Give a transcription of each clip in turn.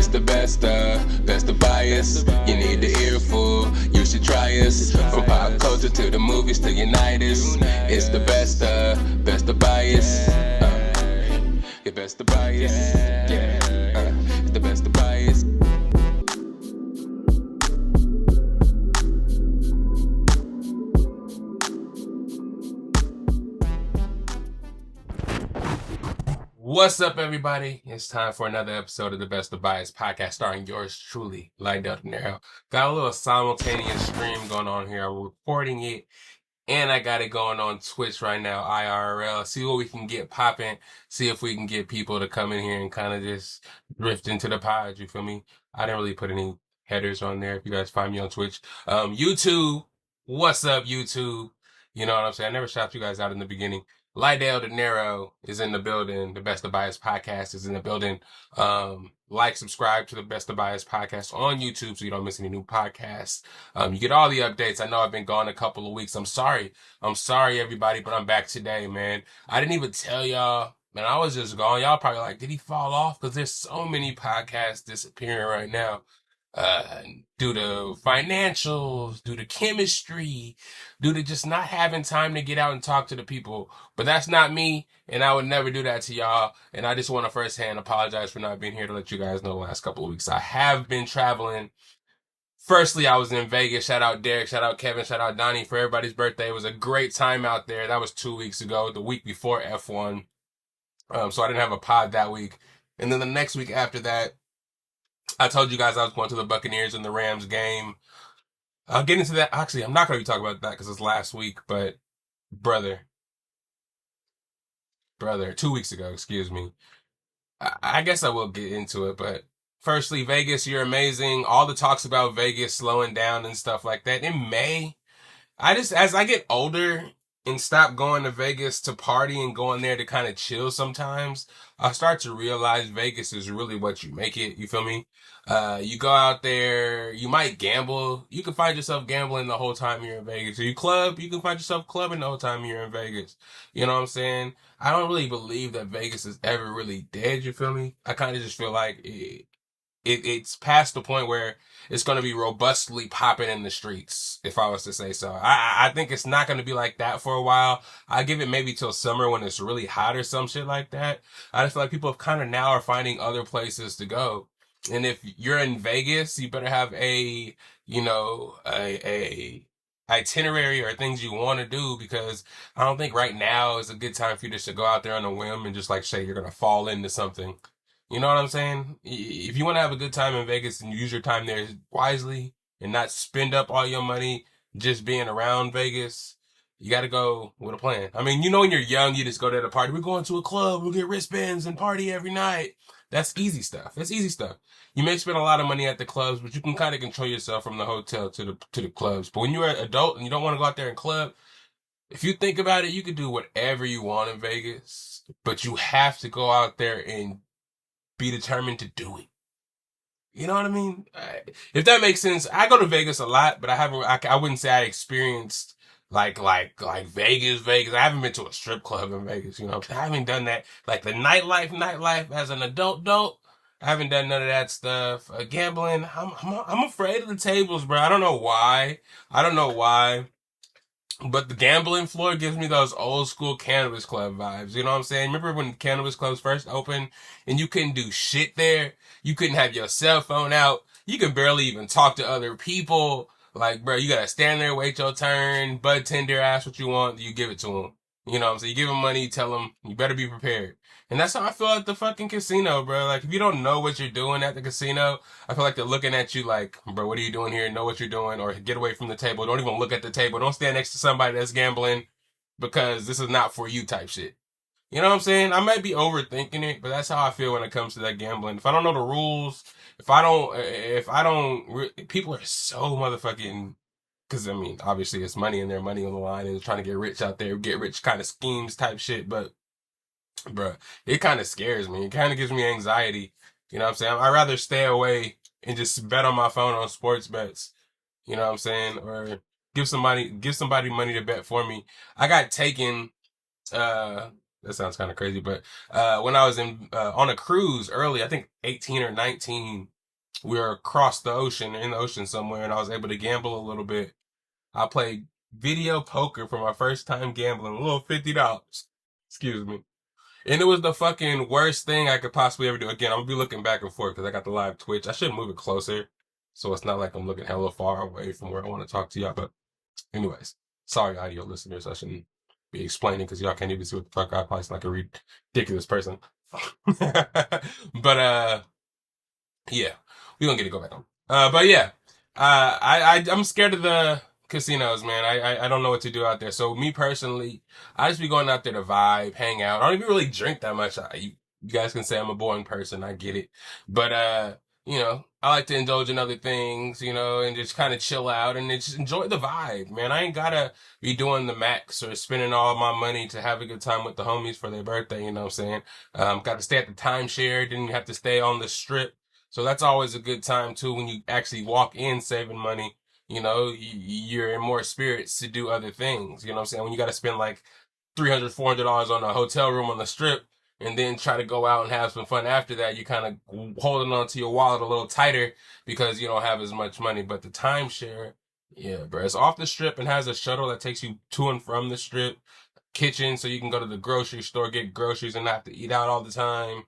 It's the best of bias. You need the earful, you should try us. From pop culture to the movies to Unitas. It's the best of bias. Your best of bias. Yeah, it's the best of bias. What's up, everybody? It's time for another episode of the Best of Bias podcast, starring yours truly, Lydell Dinero. Got a little simultaneous stream going on here. I'm recording it, and I got it going on Twitch right now, IRL. See what we can get popping. See if we can get people to come in here and kind of just drift into the pod. You feel me? I didn't really put any headers on there. If you guys find me on Twitch, YouTube. What's up, YouTube? You know what I'm saying? I never shout you guys out in the beginning. Lydell Dinero is in the building. The Best of Bias podcast is in the building. Subscribe to the Best of Bias podcast on YouTube so you don't miss any new podcasts. You get all the updates. I know I've been gone a couple of weeks. I'm sorry, everybody, but I'm back today, man. I didn't even tell y'all, man. I was just gone. Y'all probably like, did he fall off? Because there's so many podcasts disappearing right now. Due to financials, due to chemistry, due to just not having time to get out and talk to the people. But that's not me, and I would never do that to y'all. And I just want to firsthand apologize for not being here to let you guys know the last couple of weeks. I have been traveling. Firstly, I was in Vegas. Shout out Derek, shout out Kevin, shout out Donnie for everybody's birthday. It was a great time out there. That was 2 weeks ago, the week before F1. So I didn't have a pod that week. And then the next week after that, I told you guys I was going to the Buccaneers and the Rams game. I'll get into that. Actually, I'm not going to be talking about that because it's last week, but brother, 2 weeks ago, excuse me. I guess I will get into it, but firstly, Vegas, you're amazing. All the talks about Vegas slowing down and stuff like that. In May, as I get older and stop going to Vegas to party and going there to kind of chill sometimes, I start to realize Vegas is really what you make it. You feel me? You go out there, you might gamble. You can find yourself gambling the whole time you're in Vegas. Or you club, you can find yourself clubbing the whole time you're in Vegas. You know what I'm saying? I don't really believe that Vegas is ever really dead. You feel me? I kind of just feel like it's past the point where it's going to be robustly popping in the streets, if I was to say so. I think it's not going to be like that for a while. I give it maybe till summer when it's really hot or some shit like that. I just feel like people kind of now are finding other places to go. And if you're in Vegas, you better have a itinerary or things you want to do, because I don't think right now is a good time for you just to go out there on a whim and just like say you're going to fall into something. You know what I'm saying? If you want to have a good time in Vegas and use your time there wisely and not spend up all your money just being around Vegas, you got to go with a plan. I mean, when you're young, you just go to the party. We're going to a club. We'll get wristbands and party every night. That's easy stuff. You may spend a lot of money at the clubs, but you can kind of control yourself from the hotel to the clubs. But when you're an adult and you don't want to go out there and club, if you think about it, you can do whatever you want in Vegas, but you have to go out there and be determined to do it. You know what I mean? If that makes sense. I go to Vegas a lot, but I wouldn't say I experienced like Vegas. I haven't been to a strip club in Vegas, I haven't done that. Like the nightlife as an adult. I haven't done none of that stuff. Gambling, I'm afraid of the tables, bro. I don't know why. But the gambling floor gives me those old school cannabis club vibes. You know what I'm saying? Remember when cannabis clubs first opened and you couldn't do shit there? You couldn't have your cell phone out. You could barely even talk to other people. Like, bro, you gotta stand there, wait your turn, bud tender, ask what you want, you give it to them. You know what I'm saying? You give them money, you tell them, you better be prepared. And that's how I feel at the fucking casino, bro. Like, if you don't know what you're doing at the casino, I feel like they're looking at you like, bro, what are you doing here? Know what you're doing, or get away from the table. Don't even look at the table. Don't stand next to somebody that's gambling, because this is not for you type shit. You know what I'm saying? I might be overthinking it, but that's how I feel when it comes to that gambling. If I don't know the rules, people are so motherfucking, because, I mean, obviously it's money in there, money on the line, and trying to get rich out there, get rich kind of schemes type shit, but bruh, it kind of scares me. It kind of gives me anxiety. You know what I'm saying? I'd rather stay away and just bet on my phone on sports bets. You know what I'm saying? Or give somebody money to bet for me. I got taken, that sounds kind of crazy, but when I was on a cruise early, I think 18 or 19, we were across the ocean, in the ocean somewhere, and I was able to gamble a little bit. I played video poker for my first time gambling, a little $50. Excuse me. And it was the fucking worst thing I could possibly ever do. Again, I'm gonna be looking back and forth because I got the live Twitch. I should move it closer, so it's not like I'm looking hella far away from where I want to talk to y'all. But anyways, sorry, audio listeners, I shouldn't be explaining because y'all can't even see what the fuck I probably sound like a ridiculous person. But yeah, we gonna get to go back on. But yeah, I'm scared of the casinos, man. I don't know what to do out there. So me personally, I just be going out there to vibe, hang out. I don't even really drink that much. You guys can say I'm a boring person. I get it, but I like to indulge in other things, and just kind of chill out and just enjoy the vibe, man. I ain't gotta be doing the max or spending all my money to have a good time with the homies for their birthday. You know what I'm saying? Got to stay at the timeshare. Didn't have to stay on the strip. So that's always a good time too when you actually walk in saving money. You're in more spirits to do other things. You know what I'm saying? When you got to spend like $300, $400 on a hotel room on the strip and then try to go out and have some fun after that, you're kind of holding on to your wallet a little tighter because you don't have as much money. But the timeshare, yeah, bro, it's off the strip and has a shuttle that takes you to and from the strip, kitchen so you can go to the grocery store, get groceries and not have to eat out all the time.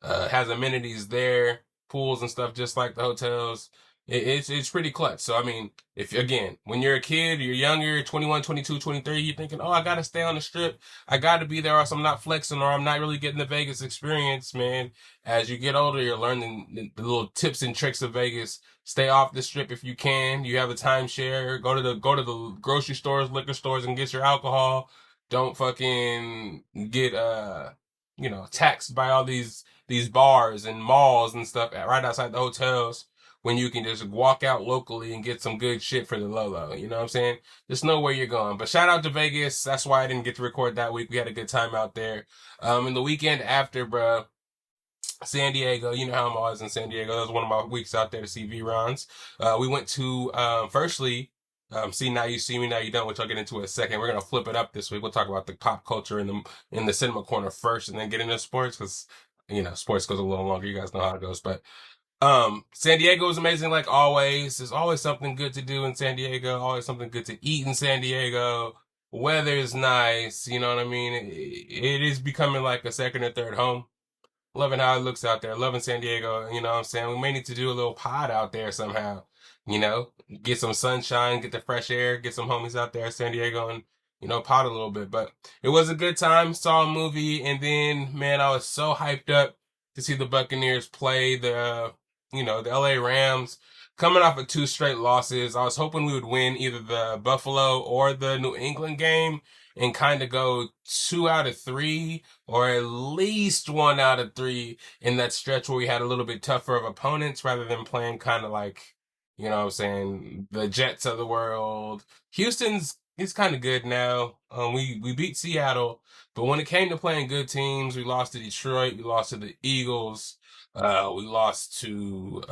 Has amenities there, pools and stuff, just like the hotels. It's pretty clutch. So, I mean, if again, when you're a kid, you're younger, 21, 22, 23, you're thinking, oh, I got to stay on the strip. I got to be there or else I'm not flexing or I'm not really getting the Vegas experience, man. As you get older, you're learning the little tips and tricks of Vegas. Stay off the strip if you can. You have a timeshare. Go to the grocery stores, liquor stores and get your alcohol. Don't fucking get, taxed by all these bars and malls and stuff right outside the hotels when you can just walk out locally and get some good shit for the low. You know what I'm saying? Just know where you're going. But shout out to Vegas. That's why I didn't get to record that week. We had a good time out there. And the weekend after, bro, San Diego, you know how I'm always in San Diego. That was one of my weeks out there to see V-Rons. We went to, firstly, see Now You See Me, Now You Don't, which I'll get into in a second. We're going to flip it up this week. We'll talk about the pop culture in the cinema corner first and then get into sports because, sports goes a little longer. You guys know how it goes. But San Diego is amazing like always. There's always something good to do in San Diego, always something good to eat in San Diego. Weather is nice, you know what I mean? It is becoming like a second or third home. Loving how it looks out there. Loving San Diego, you know what I'm saying? We may need to do a little pod out there somehow, get some sunshine, get the fresh air, get some homies out there in San Diego and, pod a little bit. But it was a good time. Saw a movie and then, man, I was so hyped up to see the Buccaneers play the LA Rams coming off of 2 straight losses. I was hoping we would win either the Buffalo or the New England game and kind of go 2 out of 3 or at least 1 out of 3 in that stretch where we had a little bit tougher of opponents rather than playing kind of like, you know what I'm saying, the Jets of the world. Houston's is kind of good now. We beat Seattle, but when it came to playing good teams, we lost to Detroit, we lost to the Eagles, we lost to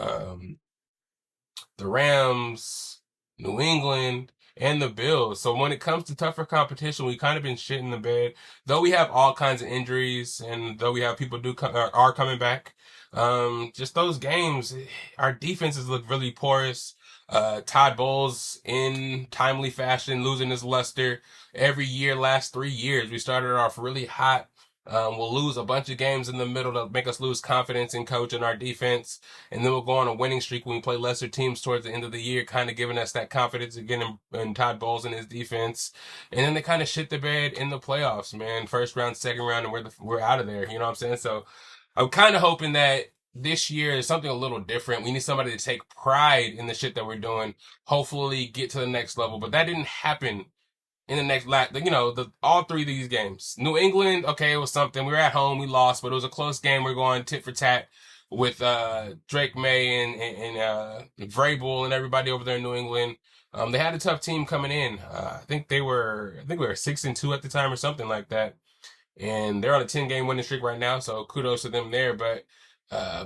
the Rams, New England, and the Bills. So when it comes to tougher competition, we kind of been shit in the bed. Though we have all kinds of injuries, and though we have people are coming back, just those games, our defenses look really porous. Todd Bowles in timely fashion, losing his luster every year, last 3 years. We started off really hot. We'll lose a bunch of games in the middle to make us lose confidence in coach and our defense. And then we'll go on a winning streak when we play lesser teams towards the end of the year, kind of giving us that confidence again in Todd Bowles and his defense. And then they kind of shit the bed in the playoffs, man. First round, second round, and we're out of there. You know what I'm saying? So I'm kind of hoping that this year is something a little different. We need somebody to take pride in the shit that we're doing, hopefully get to the next level. But that didn't happen in the next all 3 of these games. New England, okay, it was something. We were at home, we lost, but it was a close game. We're going tit for tat with Drake May and Vrabel and everybody over there in New England. They had a tough team coming in. I think we were 6-2 at the time or something like that. And they're on a 10-game winning streak right now, so kudos to them there. But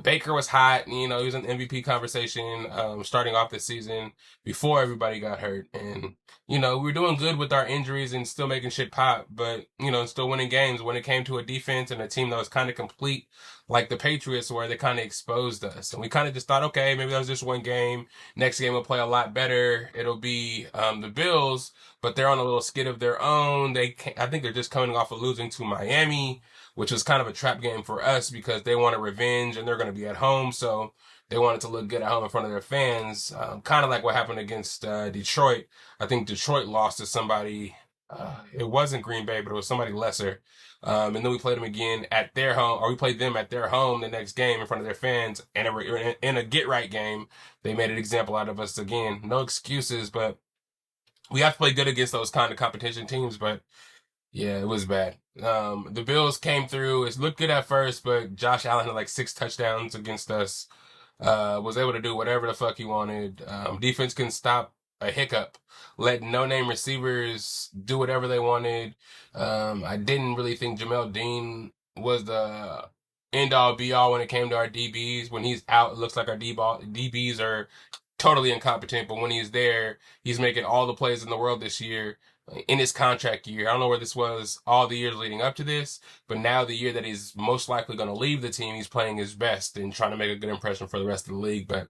Baker was hot. He was in the MVP conversation starting off the season before everybody got hurt. And, we were doing good with our injuries and still making shit pop, but, still winning games. When it came to a defense and a team that was kind of complete, like the Patriots, where they kind of exposed us. And we kind of just thought, okay, maybe that was just one game. Next game will play a lot better. It'll be the Bills, but they're on a little skid of their own. I think they're just coming off of losing to Miami, which was kind of a trap game for us because they wanted revenge and they're going to be at home. So they wanted to look good at home in front of their fans. Kind of like what happened against Detroit. I think Detroit lost to somebody. It wasn't Green Bay, but it was somebody lesser. And then we played them again at their home, or we played them at their home the next game in front of their fans. And in a get-right game, they made an example out of us again. No excuses, but we have to play good against those kind of competition teams, but yeah, it was bad. The Bills came through. It looked good at first, but Josh Allen had like 6 touchdowns against us. Was able to do whatever the fuck he wanted. Defense couldn't stop a hiccup. Let no-name receivers do whatever they wanted. I didn't really think Jamel Dean was the end-all, be-all when it came to our DBs. When he's out, it looks like our DBs are totally incompetent, but when he's there, he's making all the plays in the world this year in his contract year. I don't know where this was all the years leading up to this, but now the year that he's most likely going to leave the team, he's playing his best and trying to make a good impression for the rest of the league. But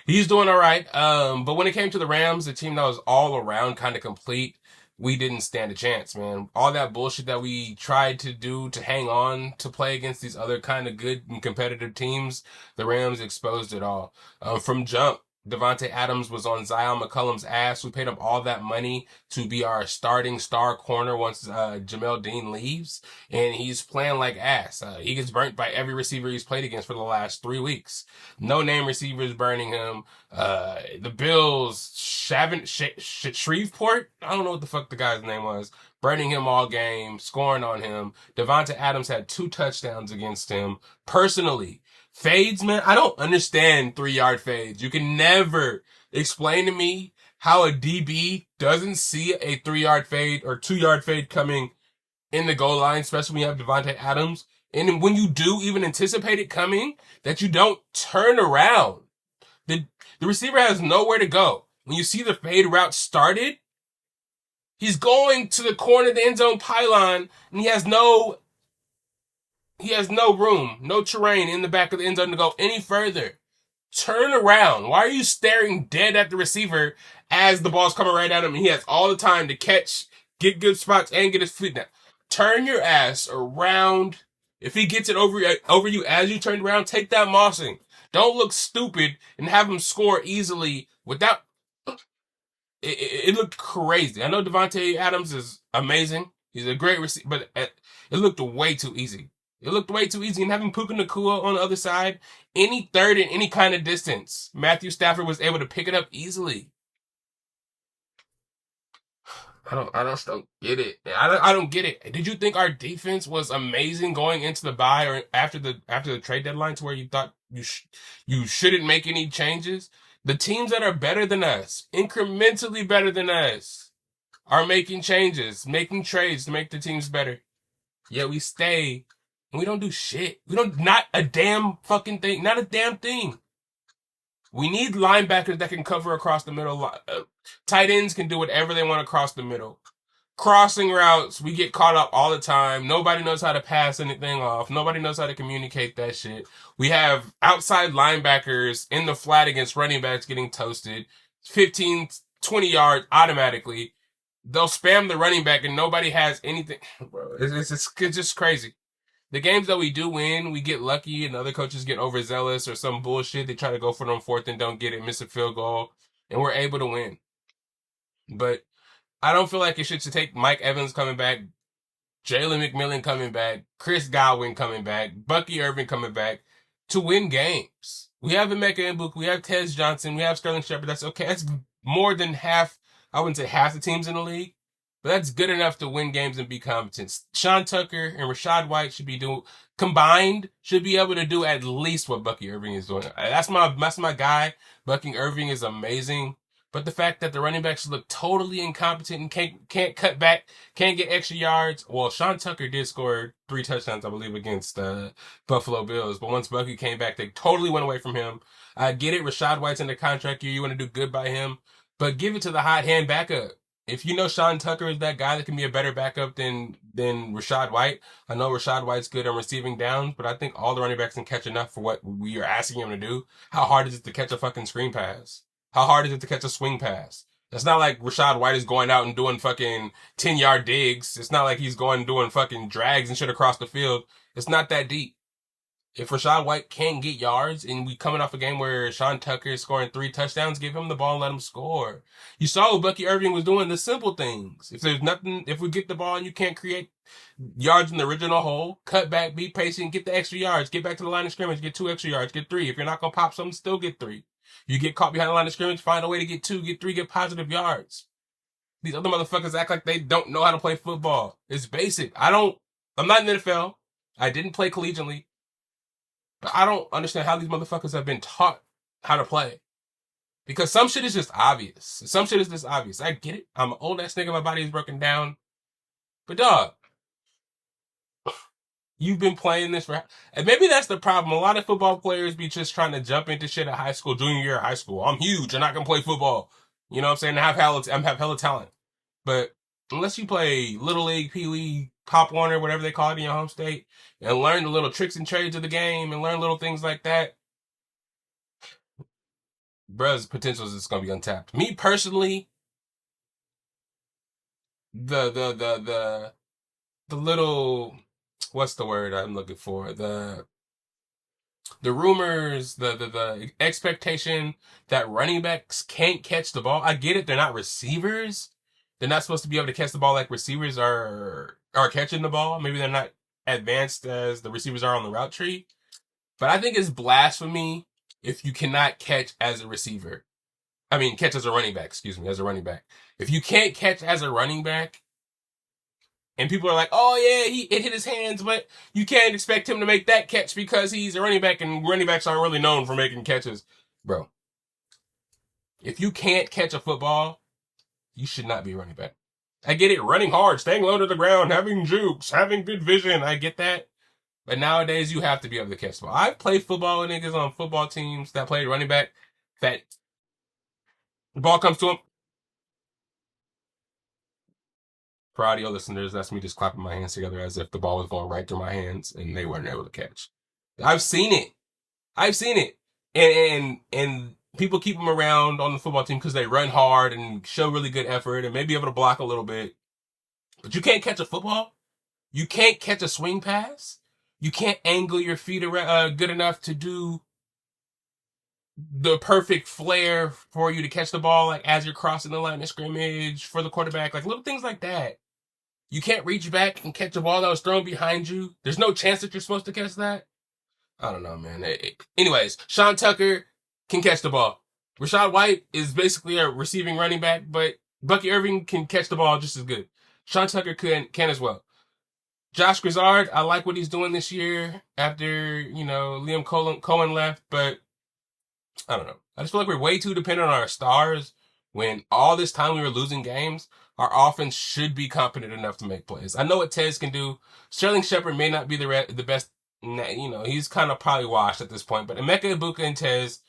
he's doing all right. But when it came to the Rams, the team that was all around kind of complete, we didn't stand a chance, man. All that bullshit that we tried to do to hang on to play against these other kind of good and competitive teams, the Rams exposed it all. From jump, Devontae Adams was on Zion McCollum's ass. We paid him all that money to be our starting star corner once Jamel Dean leaves, and he's playing like ass. He gets burnt by every receiver he's played against for the last 3 weeks. No-name receivers burning him. The Bills, Shreveport? I don't know what the fuck the guy's name was. Burning him all game, scoring on him. Devontae Adams had 2 touchdowns against him. Personally, fades, man, I don't understand 3-yard fades. You can never explain to me how a DB doesn't see a 3-yard fade or 2-yard fade coming in the goal line, especially when you have Devontae Adams. And when you do even anticipate it coming, that you don't turn around. The receiver has nowhere to go. When you see the fade route started, he's going to the corner of the end zone pylon, and he has no room, no terrain in the back of the end zone to go any further. Turn around. Why are you staring dead at the receiver as the ball's coming right at him and he has all the time to catch, get good spots, and get his feet down? Turn your ass around. If he gets it over you as you turn around, take that mossing. Don't look stupid and have him score easily without... It looked crazy. I know Devontae Adams is amazing. He's a great receiver, but it looked way too easy. It looked way too easy. And having Puka Nacua on the other side, any third in any kind of distance, Matthew Stafford was able to pick it up easily. I just don't get it. I don't get it. Did you think our defense was amazing going into the bye or after the trade deadline to where you thought you shouldn't make any changes? The teams that are better than us, incrementally better than us, are making changes, making trades to make the teams better. Yet we stay and we don't do shit. Not a damn fucking thing. Not a damn thing. We need linebackers that can cover across the middle. Tight ends can do whatever they want across the middle. Crossing routes, we get caught up all the time. Nobody knows how to pass anything off. Nobody knows how to communicate that shit. We have outside linebackers in the flat against running backs getting toasted. 15, 20 yards automatically. They'll spam the running back and nobody has anything. Bro, it's just crazy. The games that we do win, we get lucky and other coaches get overzealous or some bullshit. They try to go for it on fourth and don't get it, miss a field goal, and we're able to win. But I don't feel like it should take Mike Evans coming back, Jalen McMillan coming back, Chris Godwin coming back, Bucky Irving coming back to win games. We have Emeka Egbuka, we have Tez Johnson, we have Sterling Shepard. That's okay. That's more than half, I wouldn't say half the teams in the league, but that's good enough to win games and be competent. Sean Tucker and Rachaad White should be able to do at least what Bucky Irving is doing. That's my guy. Bucky Irving is amazing. But the fact that the running backs look totally incompetent and can't cut back, can't get extra yards. Well, Sean Tucker did score 3 touchdowns, I believe, against Buffalo Bills. But once Bucky came back, they totally went away from him. I get it. Rashad White's in the contract year. You want to do good by him. But give it to the hot hand backup. If you know Sean Tucker is that guy that can be a better backup than Rashad White, I know Rashad White's good on receiving downs, but I think all the running backs can catch enough for what we are asking him to do. How hard is it to catch a fucking screen pass? How hard is it to catch a swing pass? It's not like Rashad White is going out and doing fucking 10-yard digs. It's not like he's going and doing fucking drags and shit across the field. It's not that deep. If Rashad White can't get yards and we coming off a game where Sean Tucker is scoring 3 touchdowns, give him the ball and let him score. You saw what Bucky Irving was doing, the simple things. If we get the ball and you can't create yards in the original hole, cut back, be patient, get the extra yards, get back to the line of scrimmage, get 2 extra yards, get 3. If you're not going to pop something, still get 3. You get caught behind the line of scrimmage, find a way to get 2, get 3, get positive yards. These other motherfuckers act like they don't know how to play football. It's basic. I'm not in the NFL. I didn't play collegiately. But I don't understand how these motherfuckers have been taught how to play. Because some shit is just obvious. I get it. I'm an old ass nigga. My body is broken down. But dog, you've been playing this for... And maybe that's the problem. A lot of football players be just trying to jump into shit at high school, junior year of high school. I'm huge. I'm not going to play football. You know what I'm saying? I have hella talent. But unless you play Little League, Pee Wee, Pop Warner, whatever they call it in your home state, and learn the little tricks and trades of the game and learn little things like that, bruh's potential is just going to be untapped. Me personally, the little, what's the word I'm looking for? The rumors, the expectation that running backs can't catch the ball. I get it. They're not receivers. They're not supposed to be able to catch the ball like receivers are catching the ball. Maybe they're not advanced as the receivers are on the route tree. But I think it's blasphemy if you cannot catch as a receiver. I mean, catch as a running back, as a running back. If you can't catch as a running back, and people are like, oh yeah, it hit his hands, but you can't expect him to make that catch because he's a running back, and running backs aren't really known for making catches. Bro, if you can't catch a football, you should not be a running back. I get it, running hard, staying low to the ground, having jukes, having good vision, I get that. But nowadays, you have to be able to catch the ball. I've played football with niggas on football teams that played running back, that the ball comes to them. For audio listeners, that's me just clapping my hands together as if the ball was going right through my hands and they weren't able to catch. I've seen it. And people keep them around on the football team because they run hard and show really good effort and may be able to block a little bit. But you can't catch a football. You can't catch a swing pass. You can't angle your feet around, good enough to do the perfect flare for you to catch the ball, like as you're crossing the line of scrimmage for the quarterback, like little things like that. You can't reach back and catch a ball that was thrown behind you. There's no chance that you're supposed to catch that. I don't know, man. Anyways, Sean Tucker can catch the ball. Rashad White is basically a receiving running back, but Bucky Irving can catch the ball just as good. Sean Tucker can as well. Josh Grizzard, I like what he's doing this year after, Liam Cohen left, but I don't know. I just feel like we're way too dependent on our stars when all this time we were losing games. Our offense should be competent enough to make plays. I know what Tez can do. Sterling Shepard may not be the best. He's kind of probably washed at this point. But Emeka Ibuka and Tez,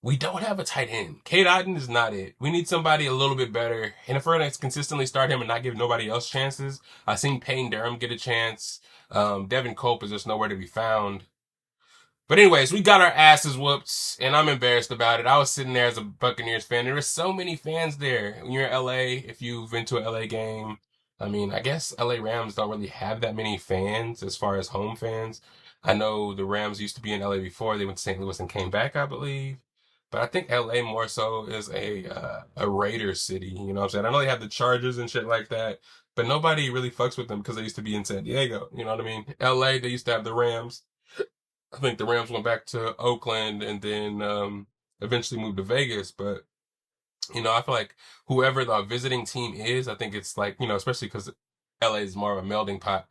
we don't have a tight end. Cade Otton is not it. We need somebody a little bit better. And if we're going to consistently start him and not give nobody else chances, I've seen Payne Durham get a chance. Devin Cope is just nowhere to be found. But anyways, we got our asses whooped, and I'm embarrassed about it. I was sitting there as a Buccaneers fan. There were so many fans there. When you're in LA, if you've been to an LA game, I mean, I guess LA Rams don't really have that many fans as far as home fans. I know the Rams used to be in LA before. They went to St. Louis and came back, I believe. But I think LA more so is a Raiders city, you know what I'm saying? I know they have the Chargers and shit like that, but nobody really fucks with them because they used to be in San Diego, you know what I mean? LA, they used to have the Rams. I think the Rams went back to Oakland and then eventually moved to Vegas. But, I feel like whoever the visiting team is, I think it's like, especially because LA is more of a melding pot.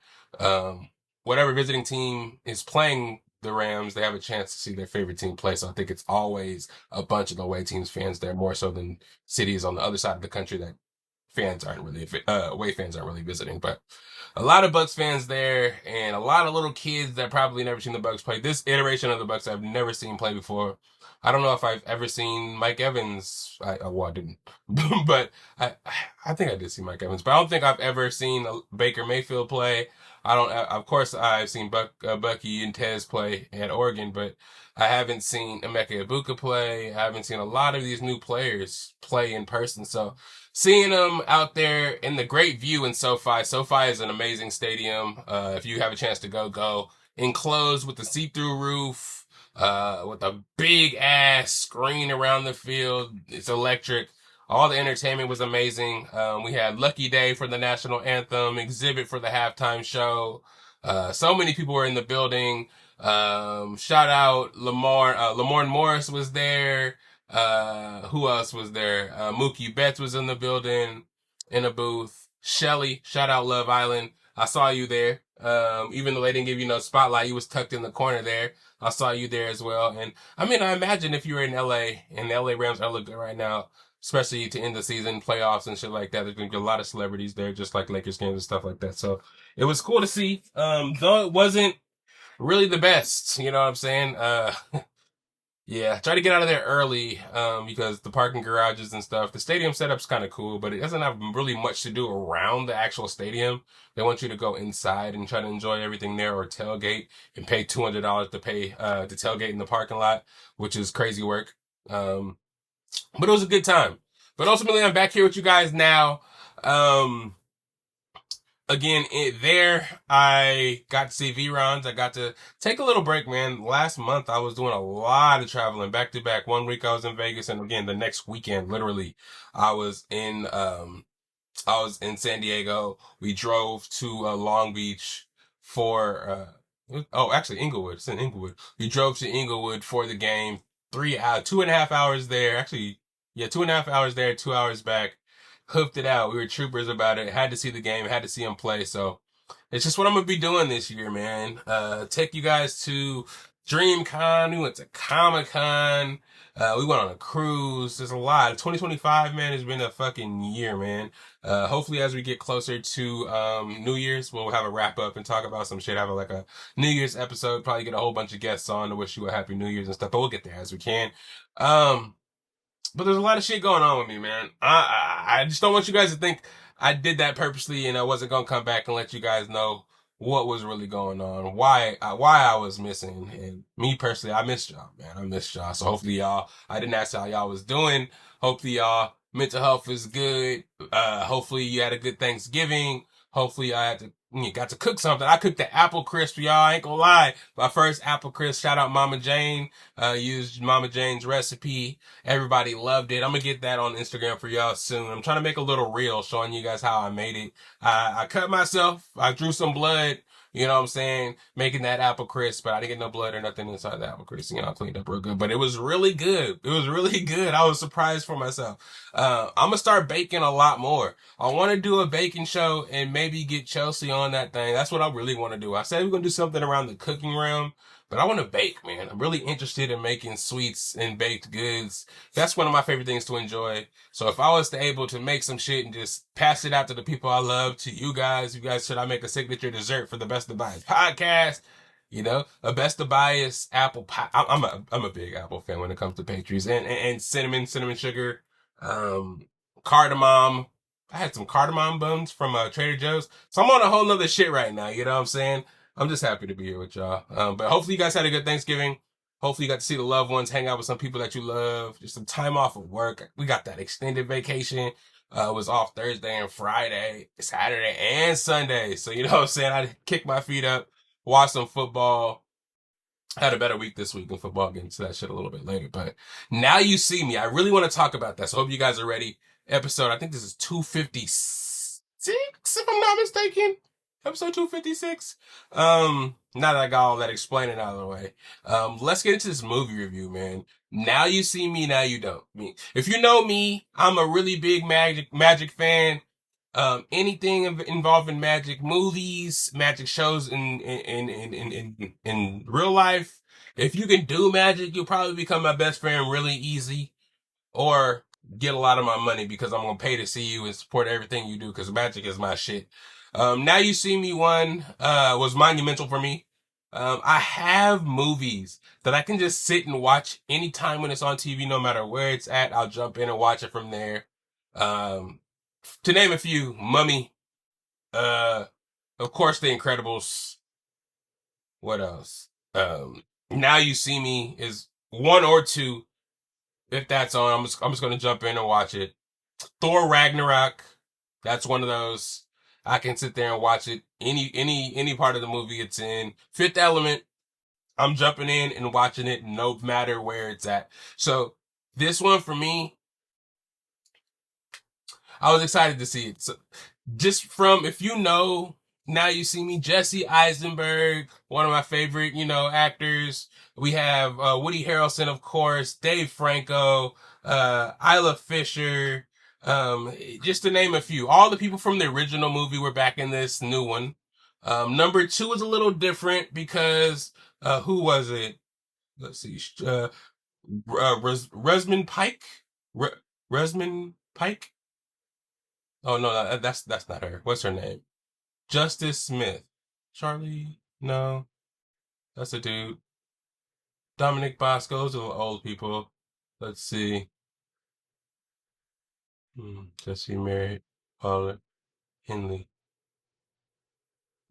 Whatever visiting team is playing the Rams, they have a chance to see their favorite team play. So I think it's always a bunch of the away teams fans there, more so than cities on the other side of the country that away fans aren't really visiting. But a lot of Bucs fans there, and a lot of little kids that probably never seen the Bucs play. This iteration of the Bucs I've never seen play before. I don't know if I've ever seen Mike Evans. Well, I didn't, but I think I did see Mike Evans, but I don't think I've ever seen Baker Mayfield play. I don't. Of course, I've seen Bucky and Tez play at Oregon, but I haven't seen Emeka Ibuka play. I haven't seen a lot of these new players play in person. So seeing them out there in the great view in SoFi. SoFi is an amazing stadium. If you have a chance to go. Enclosed with the see-through roof, with a big ass screen around the field. It's electric. All the entertainment was amazing. We had Lucky Day for the national anthem, Exhibit for the halftime show. So many people were in the building. Shout out Lamar. Lamorne Morris was there. Who else was there? Mookie Betts was in the building, in a booth. Shelly, shout out Love Island. I saw you there. Even though they didn't give you no spotlight, you was tucked in the corner there. I saw you there as well. And I mean, I imagine if you were in LA, and the LA Rams are looking right now, especially to end the season, playoffs and shit like that, there's going to be a lot of celebrities there, just like Lakers games and stuff like that. So it was cool to see. Though it wasn't really the best, you know what I'm saying? Yeah, try to get out of there early, because the parking garages and stuff, the stadium setup's kind of cool, but it doesn't have really much to do around the actual stadium. They want you to go inside and try to enjoy everything there, or tailgate and pay $200 to pay, to tailgate in the parking lot, which is crazy work. But it was a good time. But ultimately, I'm back here with you guys now. Again, there, I got to see V-Rons. I got to take a little break, man. Last month, I was doing a lot of traveling back to back. One week I was in Vegas, and again, the next weekend, literally, I was in San Diego. We drove to Long Beach for, actually, Inglewood. It's in Inglewood. We drove to Inglewood for the game. 2.5 hours there. Actually, yeah, 2.5 hours there, 2 hours back. Hoofed it out. We were troopers about it. Had to see the game. Had to see him play. So it's just what I'm going to be doing this year, man. Take you guys to DreamCon. We went to Comic-Con. We went on a cruise. There's a lot. 2025, man, has been a fucking year, man. Hopefully as we get closer to New Year's, we'll have a wrap up and talk about some shit. Have like a New Year's episode. Probably get a whole bunch of guests on to wish you a happy New Year's and stuff. But we'll get there as we can. But there's a lot of shit going on with me, man. I just don't want you guys to think I did that purposely and I wasn't going to come back and let you guys know what was really going on, why I was missing. And me personally, I missed y'all, man. I missed y'all. So hopefully I didn't ask how y'all was doing. Hopefully y'all mental health is good. Hopefully you had a good Thanksgiving. Hopefully you got to cook something. I cooked the apple crisp, y'all. I ain't gonna lie. My first apple crisp. Shout out Mama Jane. Used Mama Jane's recipe. Everybody loved it. I'm gonna get that on Instagram for y'all soon. I'm trying to make a little reel showing you guys how I made it. I cut myself. I drew some blood. You know what I'm saying? Making that apple crisp, but I didn't get no blood or nothing inside the apple crisp. You know, I cleaned up real good, but it was really good. It was really good. I was surprised for myself. I'm gonna start baking a lot more. I want to do a baking show and maybe get Chelsea on that thing. That's what I really want to do. I said we're gonna do something around the cooking realm, but I want to bake, man. I'm really interested in making sweets and baked goods. That's one of my favorite things to enjoy. So if I was to able to make some shit and just pass it out to the people I love, to you guys should I make a signature dessert for the Best of Bias podcast? You know, a Best of Bias apple pie. I'm a big apple fan when it comes to pastries and cinnamon sugar, cardamom. I had some cardamom buns from Trader Joe's. So I'm on a whole nother shit right now. You know what I'm saying? I'm just happy to be here with y'all. But hopefully you guys had a good Thanksgiving. Hopefully you got to see the loved ones, hang out with some people that you love, just some time off of work. We got that extended vacation. It was off Thursday and Friday, Saturday and Sunday. So you know what I'm saying? I kicked my feet up, watched some football. Had a better week this week in football. Get into that shit a little bit later. But now you see me. I really want to talk about that. So hope you guys are ready. Episode, I think this is 256, if I'm not mistaken. Episode 256. Now that I got all that explaining out of the way, let's get into this movie review, man. Now you see me, now you don't. If you know me, I'm a really big Magic fan. Anything involving magic, movies, magic shows in real life. If you can do magic, you'll probably become my best friend really easy, or get a lot of my money because I'm gonna pay to see you and support everything you do because magic is my shit. Now You See Me one was monumental for me. I have movies that I can just sit and watch anytime when it's on TV, no matter where it's at. I'll jump in and watch it from there. Um, to name a few, Mummy, uh, of course, The Incredibles. What else? Now You See Me is one or two. If that's on, I'm just gonna jump in and watch it. Thor Ragnarok, that's one of those. I can sit there and watch it any part of the movie it's in. Fifth Element, I'm jumping in and watching it no matter where it's at. So this one for me, I was excited to see it. So just from, if you know, Now You See Me, Jesse Eisenberg, one of my favorite, actors. We have Woody Harrelson, of course, Dave Franco, Isla Fisher, just to name a few. All the people from the original movie were back in this new one. Number two is a little different because, who was it? Let's see, Resmond Pike? Resmond Pike? Oh no, that's not her. What's her name? Justice Smith. Charlie? No, that's a dude. Dominic Bosco. Those are old people. Let's see. Jesse married Paula Henley.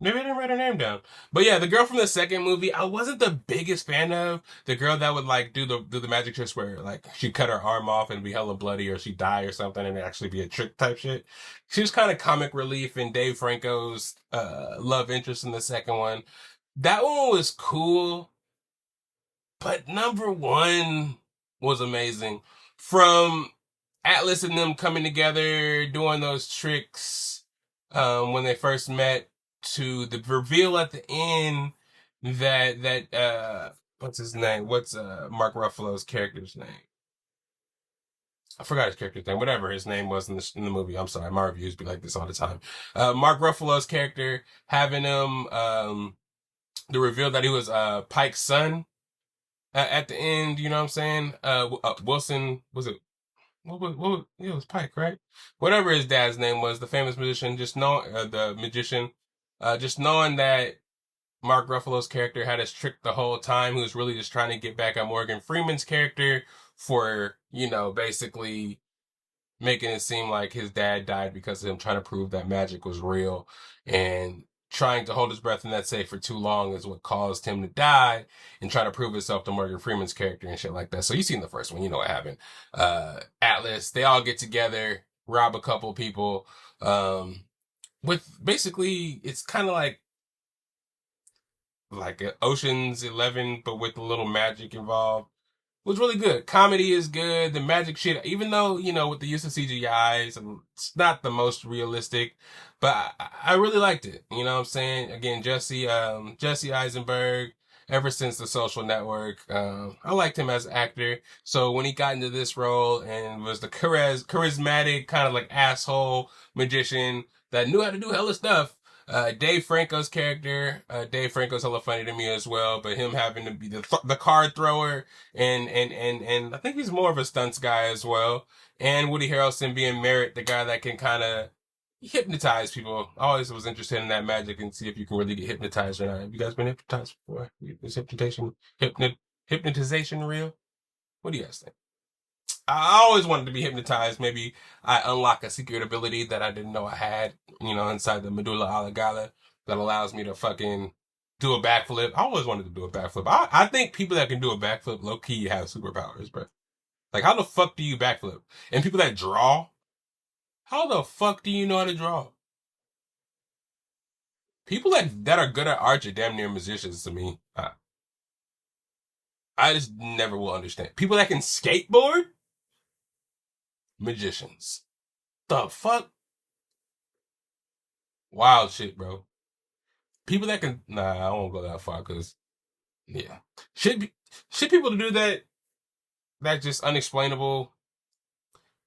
Maybe I didn't write her name down. But yeah, the girl from the second movie, I wasn't the biggest fan of. The girl that would like do the magic tricks where like she'd cut her arm off and be hella bloody, or she'd die or something and it actually be a trick type shit. She was kind of comic relief in Dave Franco's love interest in the second one. That one was cool, but number one was amazing. From Atlas and them coming together, doing those tricks when they first met, to the reveal at the end that what's his name? What's Mark Ruffalo's character's name? I forgot his character's name. Whatever his name was in the movie. I'm sorry, my reviews be like this all the time. Mark Ruffalo's character, having him the reveal that he was Pike's son at the end. You know what I'm saying? Wilson, was it? It was Pike, right? Whatever his dad's name was, the famous musician. Just know the magician. Just knowing that Mark Ruffalo's character had us tricked the whole time, who was really just trying to get back at Morgan Freeman's character for, basically making it seem like his dad died because of him trying to prove that magic was real, and trying to hold his breath in that safe for too long is what caused him to die, and trying to prove himself to Morgan Freeman's character and shit like that. So you seen the first one, you know what happened. Atlas, they all get together, rob a couple people, with basically, it's kind of like an Ocean's 11, but with a little magic involved. It was really good. Comedy is good. The magic shit, even though, with the use of CGI, it's not the most realistic, but I really liked it. You know what I'm saying? Again, Jesse Eisenberg, ever since The Social Network, I liked him as an actor. So when he got into this role and was the charismatic, kind of like asshole magician that knew how to do hella stuff, Dave Franco's character, Dave Franco's hella funny to me as well, but him having to be the card thrower, and I think he's more of a stunts guy as well. And Woody Harrelson being Merritt, the guy that can kind of hypnotize people. I always was interested in that magic and see if you can really get hypnotized or not. Have you guys been hypnotized before? Is hypnotization real? What do you guys think? I always wanted to be hypnotized. Maybe I unlock a secret ability that I didn't know I had, inside the medulla oblongata, that allows me to fucking do a backflip. I always wanted to do a backflip. I think people that can do a backflip low key have superpowers, bro. Like, how the fuck do you backflip? And people that draw, how the fuck do you know how to draw? People that are good at art are damn near musicians to me. I just never will understand. People that can skateboard, magicians. The fuck? Wild shit, bro. People that can, nah, I won't go that far because, yeah. Should people to do that just unexplainable?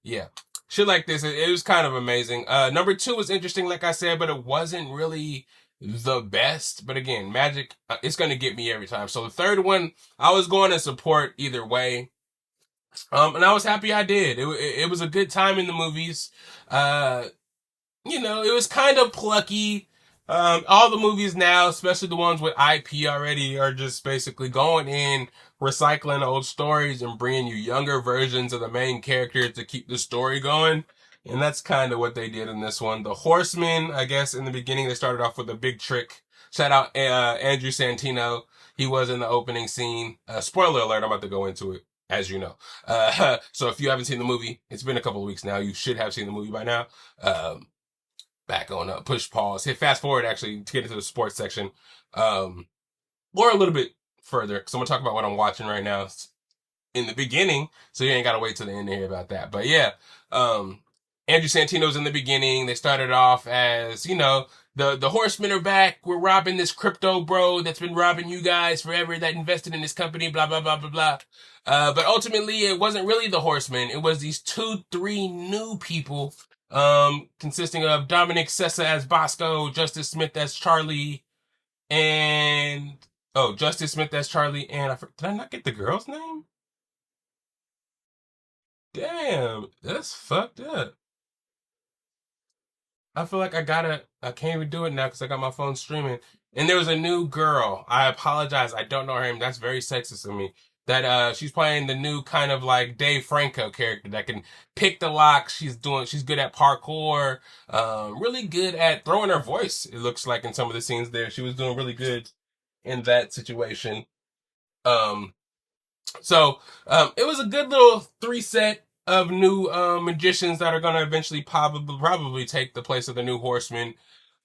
Yeah. shit like this. It was kind of amazing. Number two was interesting, like I said, but it wasn't really the best. But again, Magic, it's going to get me every time. So the third one, I was going to support either way. And I was happy I did. It was a good time in the movies. It was kind of plucky. All the movies now, especially the ones with IP already, are just basically going in, recycling old stories and bringing you younger versions of the main characters to keep the story going. And that's kind of what they did in this one. The Horsemen, I guess in the beginning, they started off with a big trick. Shout out Andrew Santino. He was in the opening scene. Spoiler alert, I'm about to go into it, as you know. So if you haven't seen the movie, it's been a couple of weeks now. You should have seen the movie by now. Back on push pause, hit fast forward actually to get into the sports section, or a little bit further because I'm gonna talk about what I'm watching right now in the beginning, so you ain't gotta wait till the end to hear about that. But yeah, Andrew Santino's in the beginning. They started off as, the Horsemen are back. We're robbing this crypto bro that's been robbing you guys forever that invested in this company, blah, blah, blah, blah, blah. But ultimately, it wasn't really the Horsemen. It was these 2-3 new people, consisting of Dominic Sessa as Bosco, Justice Smith as Charlie, and... Oh, Justice Smith as Charlie, and did I not get the girl's name? Damn, that's fucked up. I feel like I can't even do it now because I got my phone streaming. And there was a new girl. I apologize. I don't know her name. That's very sexist of me. That, she's playing the new kind of like Dave Franco character that can pick the lock. She's good at parkour. Really good at throwing her voice. It looks like in some of the scenes there, she was doing really good in that situation. Um, it was a good little 3 set of new magicians that are going to eventually probably take the place of the new Horsemen.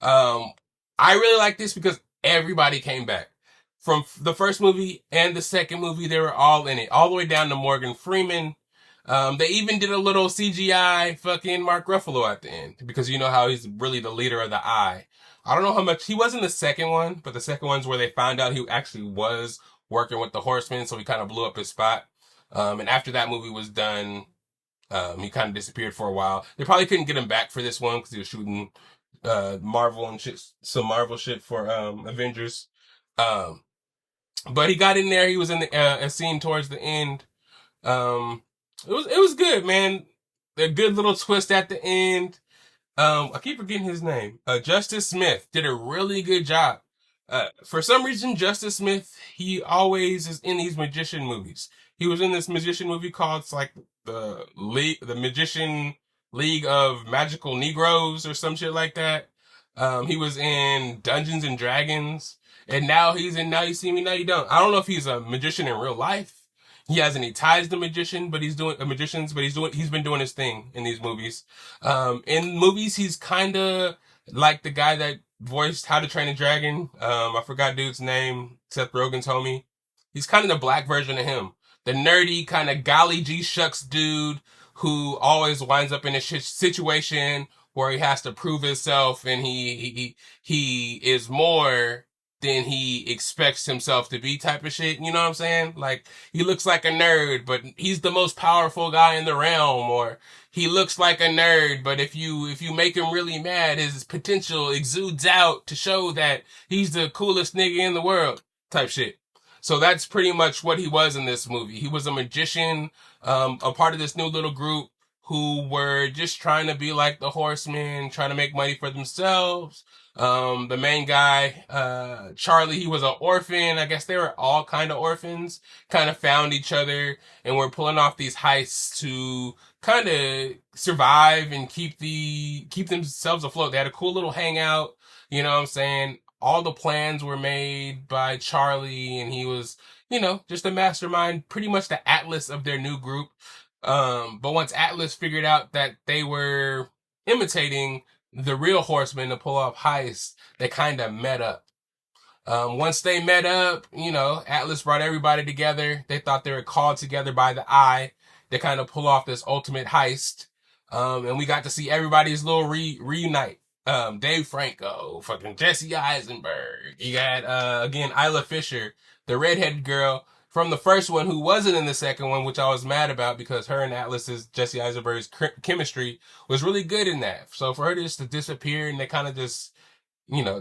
I really like this because everybody came back. From the first movie and the second movie, they were all in it, all the way down to Morgan Freeman. They even did a little CGI fucking Mark Ruffalo at the end because you know how he's really the leader of the Eye. I don't know how much he was in the second one, but the second one's where they found out he actually was working with the Horsemen, so he kind of blew up his spot. And after that movie was done, he kind of disappeared for a while. They probably couldn't get him back for this one because he was shooting Marvel and shit, some Marvel shit for Avengers. But he got in there. He was in a scene towards the end. It was good, man. A good little twist at the end. I keep forgetting his name. Justice Smith did a really good job. For some reason, Justice Smith, he always is in these magician movies. He was in this magician movie called, it's like the Magician League of Magical Negroes or some shit like that. He was in Dungeons and Dragons, and now he's in Now You See Me, Now You Don't. I don't know if he's a magician in real life. He has any ties to magicians, but he's been doing his thing in these movies. In movies, he's kind of like the guy that voiced How to Train a Dragon. I forgot dude's name, Seth Rogen's homie. He's kind of the black version of him. The nerdy kind of golly gee shucks dude who always winds up in a situation where he has to prove himself and he is more than he expects himself to be type of shit. You know what I'm saying? Like, he looks like a nerd, but he's the most powerful guy in the realm. Or he looks like a nerd, but if you make him really mad, his potential exudes out to show that he's the coolest nigga in the world type shit. So that's pretty much what he was in this movie. He was a magician, a part of this new little group who were just trying to be like the Horsemen, trying to make money for themselves. The main guy, Charlie, he was an orphan. I guess they were all kind of orphans, kind of found each other and were pulling off these heists to kind of survive and keep themselves afloat. They had a cool little hangout, you know what I'm saying? All the plans were made by Charlie, and he was, just a mastermind, pretty much the Atlas of their new group. But once Atlas figured out that they were imitating the real Horsemen to pull off heists, they kind of met up. Once they met up, Atlas brought everybody together. They thought they were called together by the Eye to kind of pull off this ultimate heist. And we got to see everybody's little reunite. Dave Franco, fucking Jesse Eisenberg. You got, again, Isla Fisher, the redheaded girl from the first one who wasn't in the second one, which I was mad about because her and Atlas's Jesse Eisenberg's chemistry was really good in that. So for her just to disappear and they kind of just,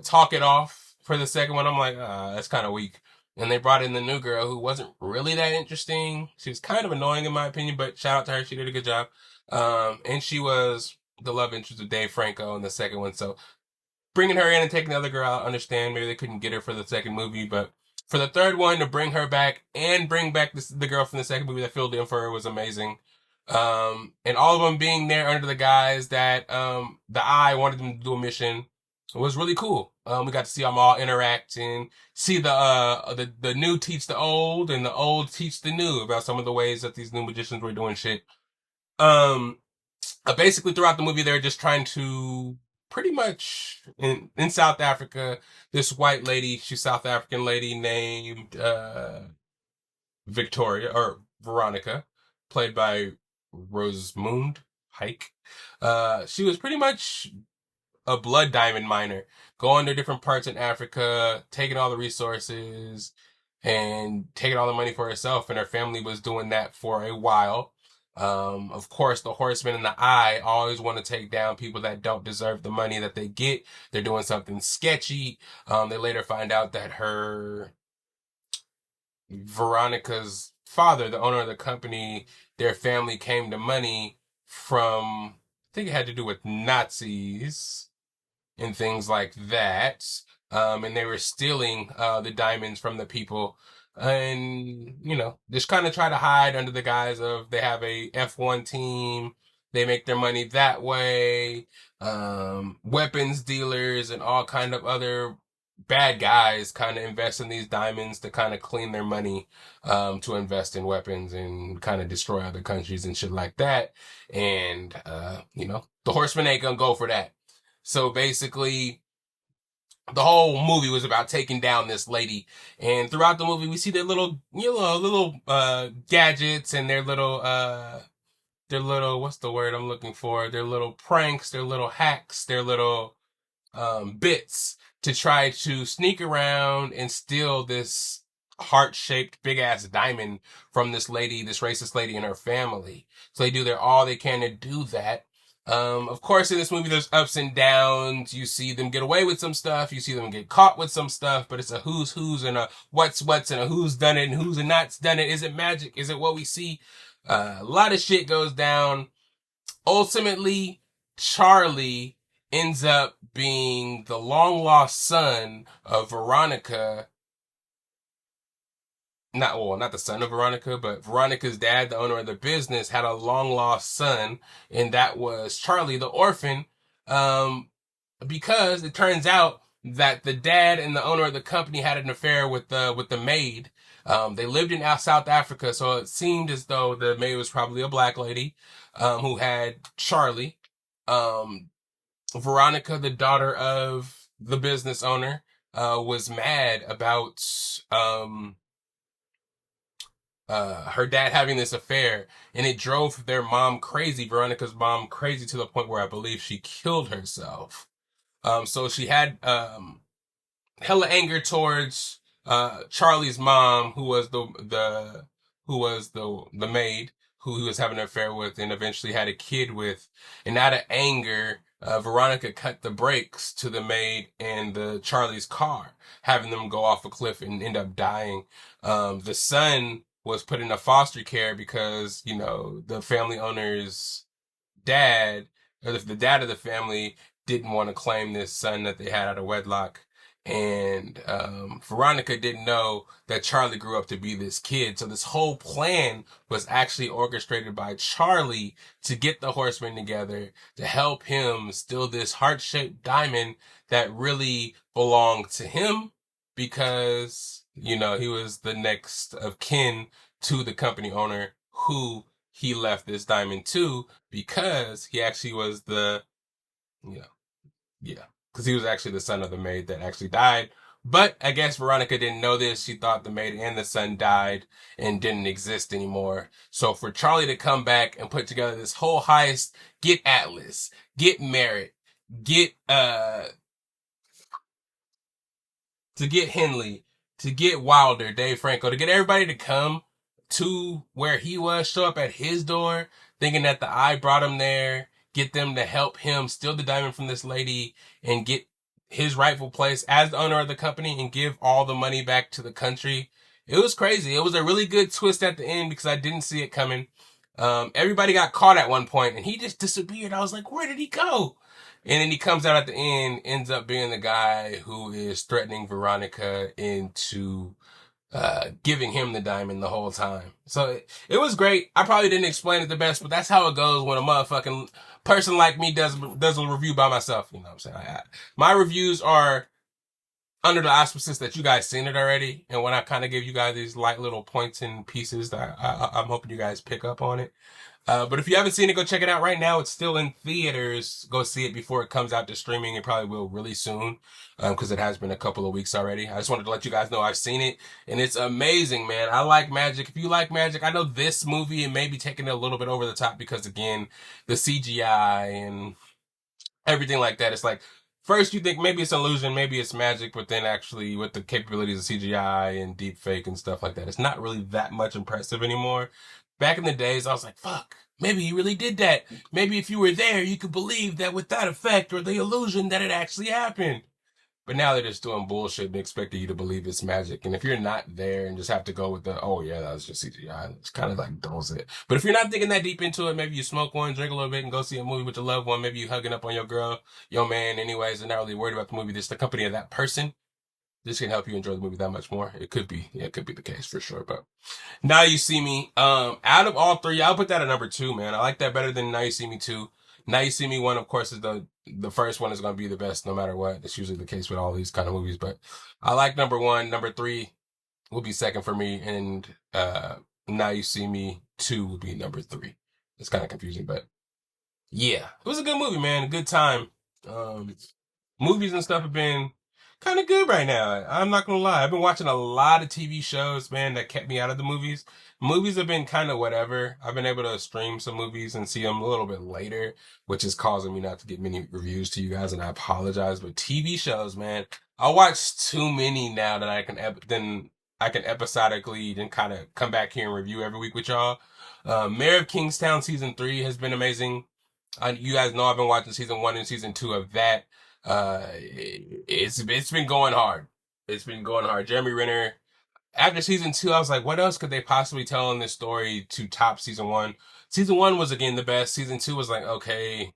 talk it off for the second one, I'm like, that's kind of weak. And they brought in the new girl who wasn't really that interesting. She was kind of annoying in my opinion, but shout out to her. She did a good job. And she was the love interest of Dave Franco in the second one. So bringing her in and taking the other girl out, I understand maybe they couldn't get her for the second movie, but for the third one to bring her back and bring back the girl from the second movie that filled in for her was amazing. And all of them being there under the guise that the Eye wanted them to do a mission was really cool. We got to see them all interact and see the new teach the old and the old teach the new about some of the ways that these new magicians were doing shit. Basically throughout the movie, they're just trying to pretty much in South Africa, this white lady, she's South African lady named Victoria or Veronica, played by Rosamund Pike. She was pretty much a blood diamond miner, going to different parts in Africa, taking all the resources and taking all the money for herself, and her family was doing that for a while. Of course, the Horsemen and the Eye always want to take down people that don't deserve the money that they get. They're doing something sketchy. They later find out that Veronica's father, the owner of the company, their family came to money from, I think it had to do with Nazis and things like that. And they were stealing the diamonds from the people. And, just kind of try to hide under the guise of they have a F1 team. They make their money that way. Weapons dealers and all kind of other bad guys kind of invest in these diamonds to kind of clean their money, to invest in weapons and kind of destroy other countries and shit like that. And, the Horsemen ain't gonna go for that. So basically, the whole movie was about taking down this lady. And throughout the movie, we see their little, gadgets and their little, what's the word I'm looking for? Their little pranks, their little hacks, their little, bits to try to sneak around and steal this heart-shaped big-ass diamond from this lady, this racist lady and her family. So they do all they can to do that. Of course, in this movie, there's ups and downs. You see them get away with some stuff. You see them get caught with some stuff, but it's a who's and a what's and a who's done it and who's not's done it. Is it magic? Is it what we see? A lot of shit goes down. Ultimately, Charlie ends up being the long lost son of Veronica. Not the son of Veronica, but Veronica's dad, the owner of the business, had a long lost son, and that was Charlie, the orphan, because it turns out that the dad and the owner of the company had an affair with the maid. They lived in South Africa, so it seemed as though the maid was probably a black lady, who had Charlie. Veronica, the daughter of the business owner, was mad about, her dad having this affair, and it drove their mom crazy, Veronica's mom crazy, to the point where I believe she killed herself. So she had, hella anger towards, Charlie's mom, who was the maid, who he was having an affair with and eventually had a kid with. And out of anger, Veronica cut the brakes to the maid and the Charlie's car, having them go off a cliff and end up dying. The son was put into foster care because, the family owner's dad, or the dad of the family, didn't want to claim this son that they had out of wedlock. And Veronica didn't know that Charlie grew up to be this kid. So this whole plan was actually orchestrated by Charlie to get the Horsemen together to help him steal this heart-shaped diamond that really belonged to him, because, he was the next of kin to the company owner who he left this diamond to, because he actually was because he was actually the son of the maid that actually died. But I guess Veronica didn't know this. She thought the maid and the son died and didn't exist anymore. So for Charlie to come back and put together this whole heist, get Atlas, get Merritt, get Henley, to get Wilder, Dave Franco, to get everybody to come to where he was, show up at his door, thinking that the eye brought him there, get them to help him steal the diamond from this lady and get his rightful place as the owner of the company and give all the money back to the country. It was crazy. It was a really good twist at the end because I didn't see it coming. Everybody got caught at one point and he just disappeared. I was like, where did he go? And then he comes out at the end, ends up being the guy who is threatening Veronica into giving him the diamond the whole time. So it was great. I probably didn't explain it the best, but that's how it goes when a motherfucking person like me does a review by myself. You know what I'm saying? My reviews are under the auspices that you guys seen it already. And when I kind of give you guys these light little points and pieces that I'm hoping you guys pick up on it. But if you haven't seen it, go check it out right now. It's still in theaters. Go see it before it comes out to streaming. It probably will really soon, because it has been a couple of weeks already. I just wanted to let you guys know I've seen it, and it's amazing, man. I like magic. If you like magic, I know this movie, it may be taking it a little bit over the top because, again, the CGI and everything like that. It's like, first you think maybe it's an illusion, maybe it's magic, but then actually with the capabilities of CGI and deep fake and stuff like that, it's not really that much impressive anymore. Back in the days, I was like, fuck, maybe he really did that. Maybe if you were there, you could believe that with that effect or the illusion that it actually happened. But now they're just doing bullshit and expecting you to believe it's magic. And if you're not there and just have to go with the, oh yeah, that was just CGI, it's kind of like dulls it. But if you're not thinking that deep into it, maybe you smoke one, drink a little bit, and go see a movie with your loved one. Maybe you hugging up on your girl, your man, anyways, and not really worried about the movie. Just the company of that person. This can help you enjoy the movie that much more. It could be the case for sure. But Now You See Me, out of all three, I'll put that at number 2, man. I like that better than Now You See Me 2. Now You See Me 1, of course, is the first one is going to be the best no matter what. That's usually the case with all these kind of movies. But I like number 1. Number 3 will be second for me. And Now You See Me 2 will be number 3. It's kind of confusing, but yeah. It was a good movie, man. A good time. Movies and stuff have been kind of good right now. I'm not gonna lie. I've been watching a lot of TV shows, man, that kept me out of the movies. Movies have been kind of whatever. I've been able to stream some movies and see them a little bit later, which is causing me not to get many reviews to you guys, and I apologize. But TV shows, man, I watch too many now that I can episodically then kind of come back here and review every week with y'all. Mayor of Kingstown season 3 has been amazing. You guys know I've been watching season 1 and season 2 of that. It's been going hard. It's been going hard. Jeremy Renner. After season 2, I was like, what else could they possibly tell in this story to top season 1? Season 1 was again the best. Season 2 was like, okay,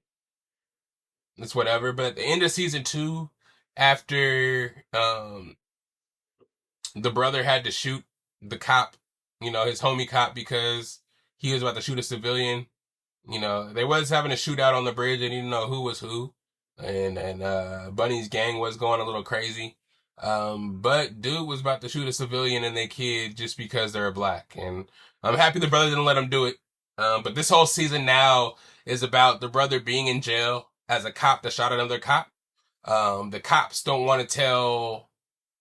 it's whatever. But at the end of season 2, after the brother had to shoot the cop, his homie cop, because he was about to shoot a civilian. They was having a shootout on the bridge and you didn't know who was who. And Bunny's gang was going a little crazy. But dude was about to shoot a civilian and their kid just because they're black. And I'm happy the brother didn't let him do it. But this whole season now is about the brother being in jail as a cop that shot another cop. The cops don't want to tell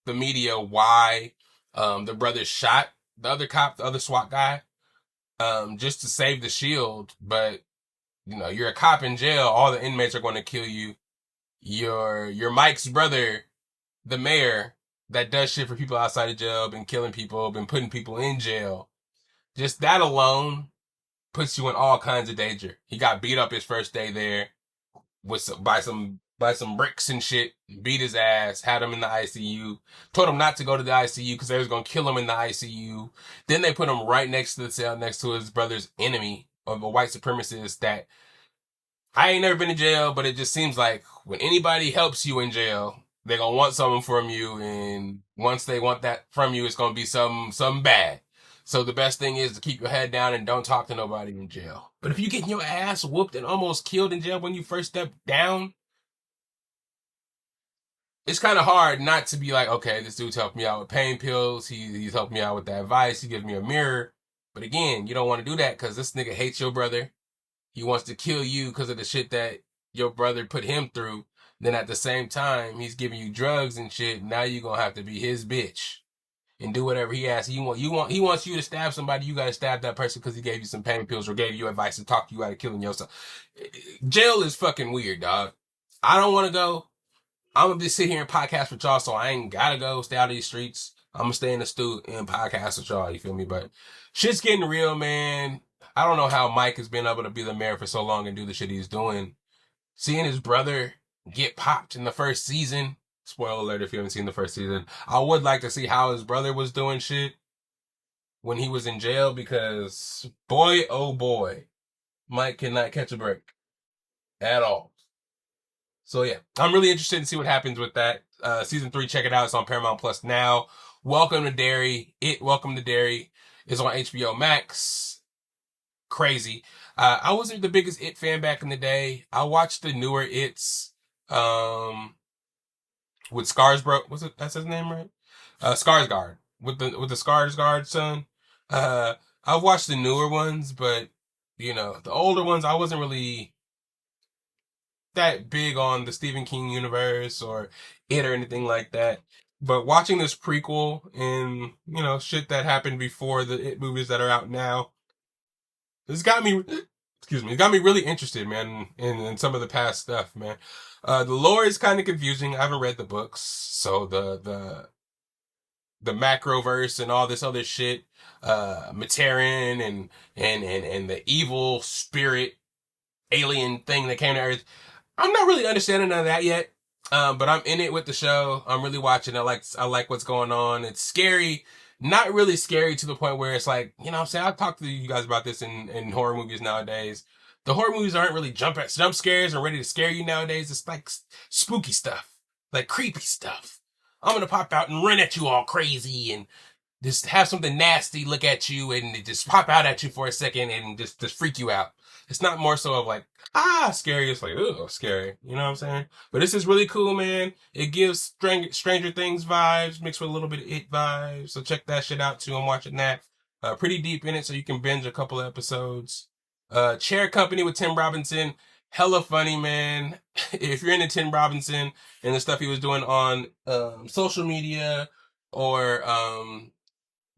the media why the brother shot the other cop, the other SWAT guy, just to save the shield. But you're a cop in jail. All the inmates are going to kill you. Your Mike's brother, the mayor that does shit for people outside of jail, been killing people, been putting people in jail. Just that alone puts you in all kinds of danger. He got beat up his first day there by some bricks and shit, beat his ass, had him in the ICU, told him not to go to the ICU because they was going to kill him in the ICU. Then they put him right next to the cell, next to his brother's enemy of a white supremacist that I ain't never been in jail, but it just seems like when anybody helps you in jail, they're going to want something from you. And once they want that from you, it's going to be something bad. So the best thing is to keep your head down and don't talk to nobody in jail. But if you're getting your ass whooped and almost killed in jail when you first step down, it's kind of hard not to be like, okay, this dude's helped me out with pain pills. He's helped me out with that advice. He gives me a mirror. But again, you don't want to do that because this nigga hates your brother. He wants to kill you because of the shit that your brother put him through. Then at the same time, he's giving you drugs and shit. Now you're going to have to be his bitch and do whatever he asks. He wants you to stab somebody. You got to stab that person because he gave you some pain pills or gave you advice to talk you out of killing yourself. Jail is fucking weird, dog. I don't want to go. I'm going to just sit here and podcast with y'all, so I ain't got to go stay out of these streets. I'm gonna stay in the studio and podcast with y'all. You feel me? But shit's getting real, man. I don't know how Mike has been able to be the mayor for so long and do the shit he's doing. Seeing his brother get popped in the first season. Spoiler alert if you haven't seen the first season. I would like to see how his brother was doing shit when he was in jail, because boy, oh boy, Mike cannot catch a break at all. So yeah, I'm really interested in see what happens with that. Season 3, check it out. It's on Paramount Plus now. Welcome to Derry. Welcome to Derry is on HBO Max. Crazy. I wasn't the biggest It fan back in the day. I watched the newer It's, with Skarsgård. Was it, that's his name, right? Skarsgård. With the Skarsgård son. I've watched the newer ones, but the older ones, I wasn't really that big on the Stephen King universe or It or anything like that. But watching this prequel and, shit that happened before the It movies that are out now, it's got me, it got me really interested, man, in some of the past stuff, man. The lore is kind of confusing. I haven't read the books, so the macroverse and all this other shit, Materan and the evil spirit alien thing that came to Earth, I'm not really understanding none of that yet. But I'm in it with the show. I'm really watching. I like what's going on. It's scary. Not really scary to the point where it's like, what I'm saying? I've talked to you guys about this in horror movies nowadays. The horror movies aren't really jump scares or ready to scare you nowadays. It's like spooky stuff, like creepy stuff. I'm gonna pop out and run at you all crazy and just have something nasty look at you and just pop out at you for a second and just freak you out. It's not more so of like, scary. It's like, scary. You know what I'm saying? But this is really cool, man. It gives Stranger Things vibes, mixed with a little bit of It vibes. So check that shit out too. I'm watching that. Pretty deep in it, so you can binge a couple of episodes. Chair Company with Tim Robinson. Hella funny, man. If you're into Tim Robinson and the stuff he was doing on social media or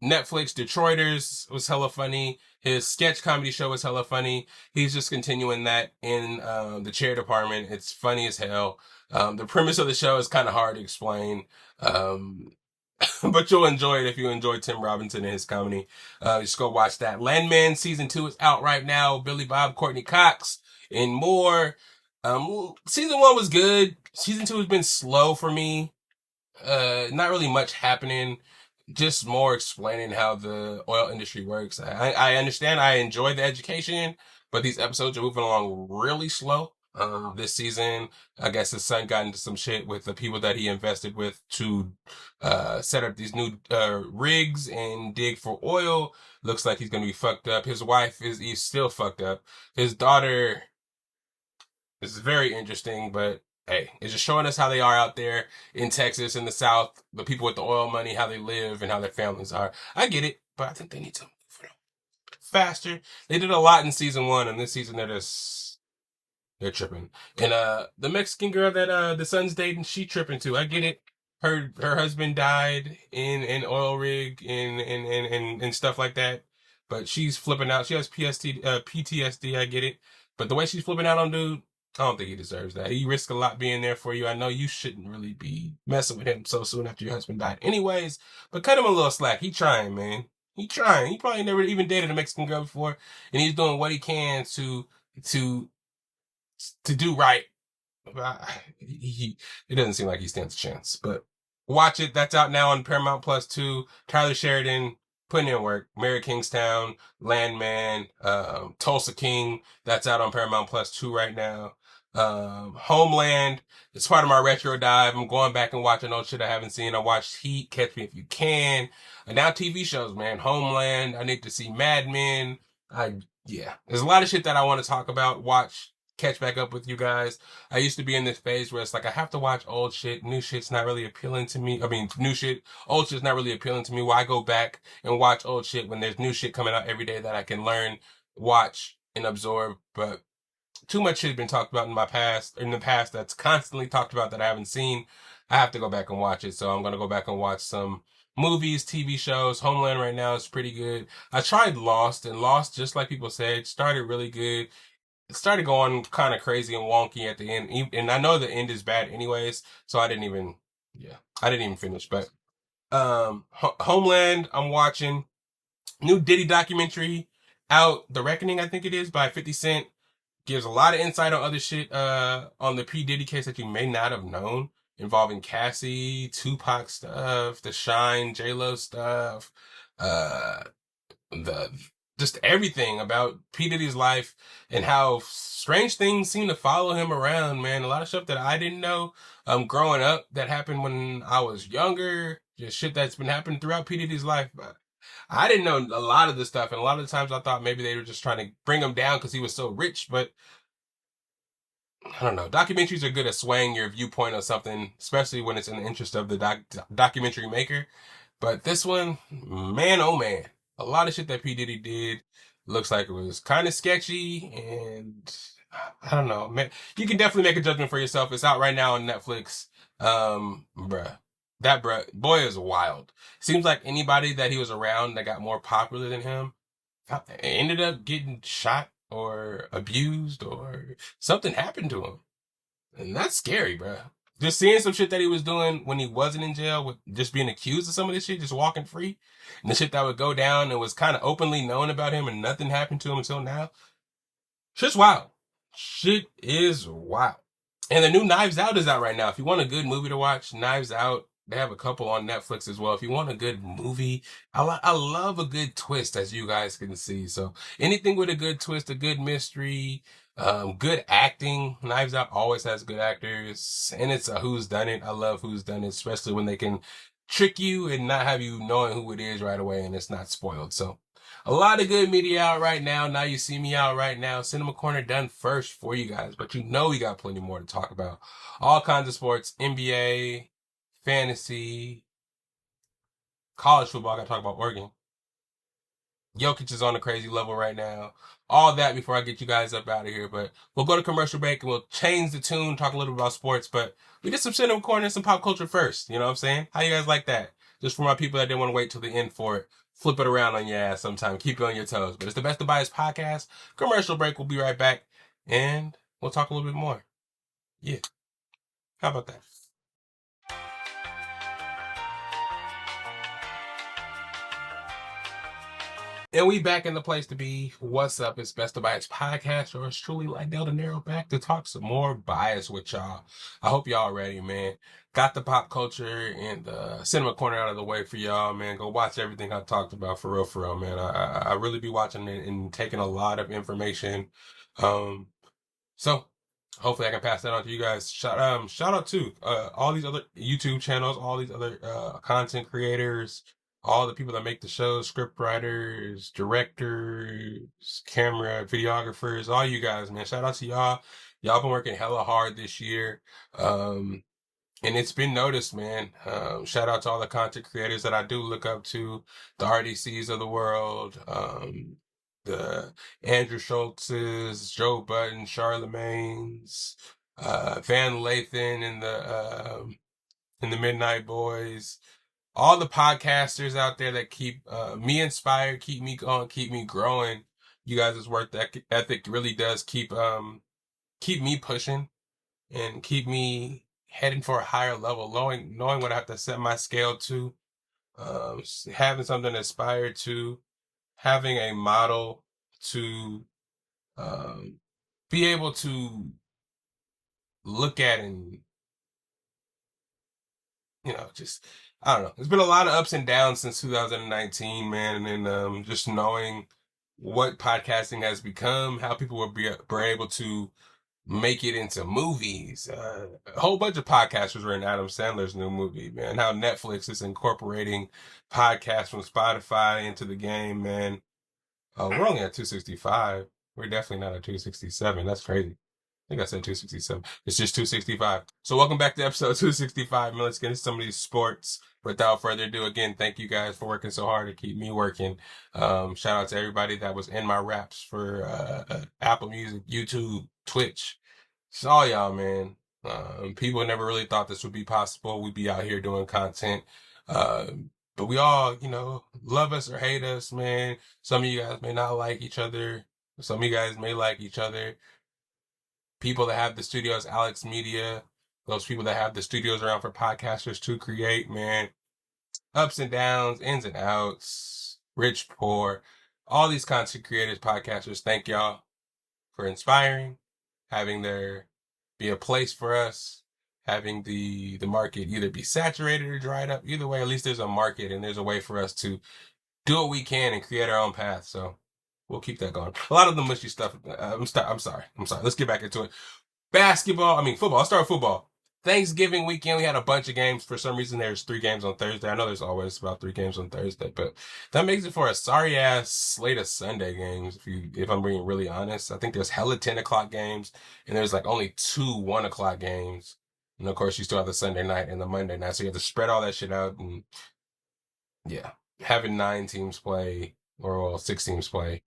Netflix, Detroiters was hella funny. His sketch comedy show was hella funny. He's just continuing that in the chair department. It's funny as hell. The premise of the show is kind of hard to explain. But you'll enjoy it if you enjoy Tim Robinson and his comedy. Just go watch that. Landman Season 2 is out right now. Billy Bob, Courtney Cox, and more. Season 1 was good. Season 2 has been slow for me. Not really much happening. Just more explaining how the oil industry works. I understand. I enjoy the education, but these episodes are moving along really slow. This season, I guess his son got into some shit with the people that he invested with to set up these new rigs and dig for oil. Looks like he's gonna be fucked up. His wife he's still fucked up. His daughter is very interesting, but hey, it's just showing us how they are out there in Texas, in the South, the people with the oil money, how they live and how their families are. I get it, but I think they need to move faster. They did a lot in season 1, and this season they're tripping. And the Mexican girl that the son's dating, she tripping too. I get it. Her husband died in an oil rig and stuff like that. But she's flipping out. She has PTSD, I get it. But the way she's flipping out on dude, I don't think he deserves that. He risked a lot being there for you. I know you shouldn't really be messing with him so soon after your husband died. Anyways, but cut him a little slack. He trying, man. He trying. He probably never even dated a Mexican girl before, and he's doing what he can to do right. It doesn't seem like he stands a chance. But watch it. That's out now on Paramount Plus 2. Tyler Sheridan putting in work. Mary Kingstown, Landman, Tulsa King. That's out on Paramount Plus 2 right now. Homeland. It's part of my retro dive. I'm going back and watching old shit I haven't seen. I watched Heat, Catch Me If You Can. And now TV shows, man. Homeland. I need to see Mad Men. There's a lot of shit that I want to talk about, catch back up with you guys. I used to be in this phase where it's like I have to watch old shit. New shit's not really appealing to me. Old shit's not really appealing to me. Why go back and watch old shit when there's new shit coming out every day that I can learn, watch, and absorb? But too much shit has been talked about in the past that's constantly talked about that I haven't seen. I have to go back and watch it. So I'm gonna go back and watch some movies, TV shows. Homeland right now is pretty good. I tried Lost, and Lost, just like people said, started really good. It started going kind of crazy and wonky at the end. And I know the end is bad anyways, so I didn't even finish. But Homeland, I'm watching. New Diddy documentary out, The Reckoning, I think it is, by 50 Cent. Gives a lot of insight on other shit on the P. Diddy case that you may not have known, involving Cassie, Tupac stuff, the Shine, J-Lo stuff, uh, the just everything about P. Diddy's life and how strange things seem to follow him around, man. A lot of stuff that I didn't know growing up that happened when I was younger, just shit that's been happening throughout P. Diddy's life. But I didn't know a lot of this stuff, and a lot of the times I thought maybe they were just trying to bring him down because he was so rich, but I don't know. Documentaries are good at swaying your viewpoint on something, especially when it's in the interest of the documentary maker. But this one, man, oh man, a lot of shit that P. Diddy did looks like it was kind of sketchy, and I don't know, man. You can definitely make a judgment for yourself. It's out right now on Netflix. That boy is wild. Seems like anybody that he was around that got more popular than him ended up getting shot or abused or something happened to him. And that's scary, bro. Just seeing some shit that he was doing when he wasn't in jail, with just being accused of some of this shit, just walking free, and the shit that would go down and was kind of openly known about him and nothing happened to him until now. Shit's wild. Shit is wild. And the new Knives Out is out right now. If you want a good movie to watch, Knives Out. They have a couple on Netflix as well. If you want a good movie, I love a good twist, as you guys can see. So anything with a good twist, a good mystery, good acting. Knives Out always has good actors, and it's a who's done it. I love who's done it, especially when they can trick you and not have you knowing who it is right away, and it's not spoiled. So a lot of good media out right now. Now you see me out right now. Cinema Corner done first for you guys, but you know we got plenty more to talk about. All kinds of sports, NBA, fantasy, college football. I gotta talk about Oregon. Jokic is on a crazy level right now. All that before I get you guys up out of here. But we'll go to commercial break and we'll change the tune, talk a little bit about sports. But we did some cinema corner and some pop culture first. You know what I'm saying? How you guys like that? Just for my people that didn't want to wait till the end for it. Flip it around on your ass sometime. Keep you on your toes. But it's the Best of Bias podcast. Commercial break. We'll be right back. And we'll talk a little bit more. Yeah. How about that? And we back in the place to be. What's up? It's Best of Bias Podcast, or it's truly Lydell Dinero back to talk some more bias with y'all. I hope y'all ready, man. Got the pop culture and the cinema corner out of the way for y'all, man. Go watch everything I talked about for real, man. I really be watching it and taking a lot of information. So hopefully I can pass that on to you guys. Shout out to all these other YouTube channels, all these other content creators, all the people that make the shows, script writers, directors, camera, videographers, all you guys, man. Shout out to y'all. Y'all been working hella hard this year. And it's been noticed, man. Shout out to all the content creators that I do look up to, the RDCs of the world, the Andrew Schultz's, Joe Budden, Charlemagne's, Van Lathan and the Midnight Boys, all the podcasters out there that keep me inspired, keep me going, keep me growing. You guys' work ethic really does keep me pushing and keep me heading for a higher level, knowing what I have to set my scale to, having something to aspire to, having a model to be able to look at and, just, I don't know. There's been a lot of ups and downs since 2019, man, and just knowing what podcasting has become, how people were able to make it into movies. A whole bunch of podcasters were in Adam Sandler's new movie, man. How Netflix is incorporating podcasts from Spotify into the game, man. We're only at 265. We're definitely not at 267. That's crazy. I think I said 267. It's just 265. So welcome back to episode 265, man. Let's get into some of these sports. Without further ado, again, thank you guys for working so hard to keep me working. Shout out to everybody that was in my raps for Apple Music, YouTube, Twitch. It's all y'all, man. People never really thought this would be possible. We'd be out here doing content. But we all, love us or hate us, man. Some of you guys may not like each other. Some of you guys may like each other. People that have the studios, Alex Media, those people that have the studios around for podcasters to create, man. ups and downs, ins and outs, rich, poor, all these content creators, podcasters. Thank y'all for inspiring, having there be a place for us, having the market either be saturated or dried up. Either way, at least there's a market and there's a way for us to do what we can and create our own path. So we'll keep that going. A lot of the mushy stuff. I'm sorry. Let's get back into it. Football. I'll start with football. Thanksgiving weekend, we had a bunch of games. For some reason, there's 3 games on Thursday. I know there's always about 3 games on Thursday, but that makes it for a sorry ass slate of Sunday games. If I'm being really honest, I think there's hella 10 o'clock games, and there's like only 2 1 o'clock games. And of course, you still have the Sunday night and the Monday night, so you have to spread all that shit out. And yeah, having 9 teams play, or well, 6 teams play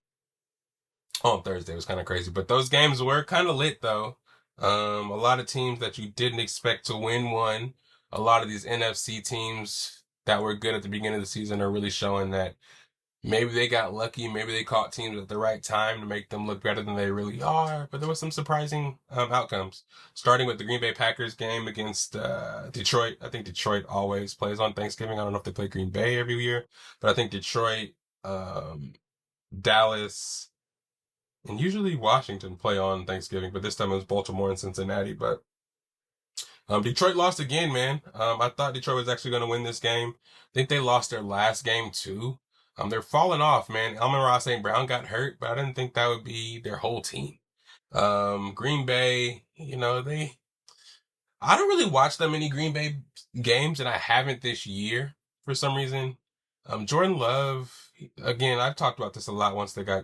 on Thursday was kind of crazy. But those games were kind of lit though. A lot of teams that you didn't expect to win won. A lot of these NFC teams that were good at the beginning of the season are really showing that maybe they got lucky, maybe they caught teams at the right time to make them look better than they really are. But there was some surprising outcomes. Starting with the Green Bay Packers game against Detroit. I think Detroit always plays on Thanksgiving. I don't know if they play Green Bay every year, but I think Detroit, Dallas, and usually Washington play on Thanksgiving, but this time it was Baltimore and Cincinnati. But Detroit lost again, man. I thought Detroit was actually going to win this game. I think they lost their last game too. They're falling off, man. Amon-Ra St. Brown got hurt, but I didn't think that would be their whole team. Green Bay, I don't really watch that many Green Bay games, and I haven't this year for some reason. Jordan Love, again, I've talked about this a lot once they got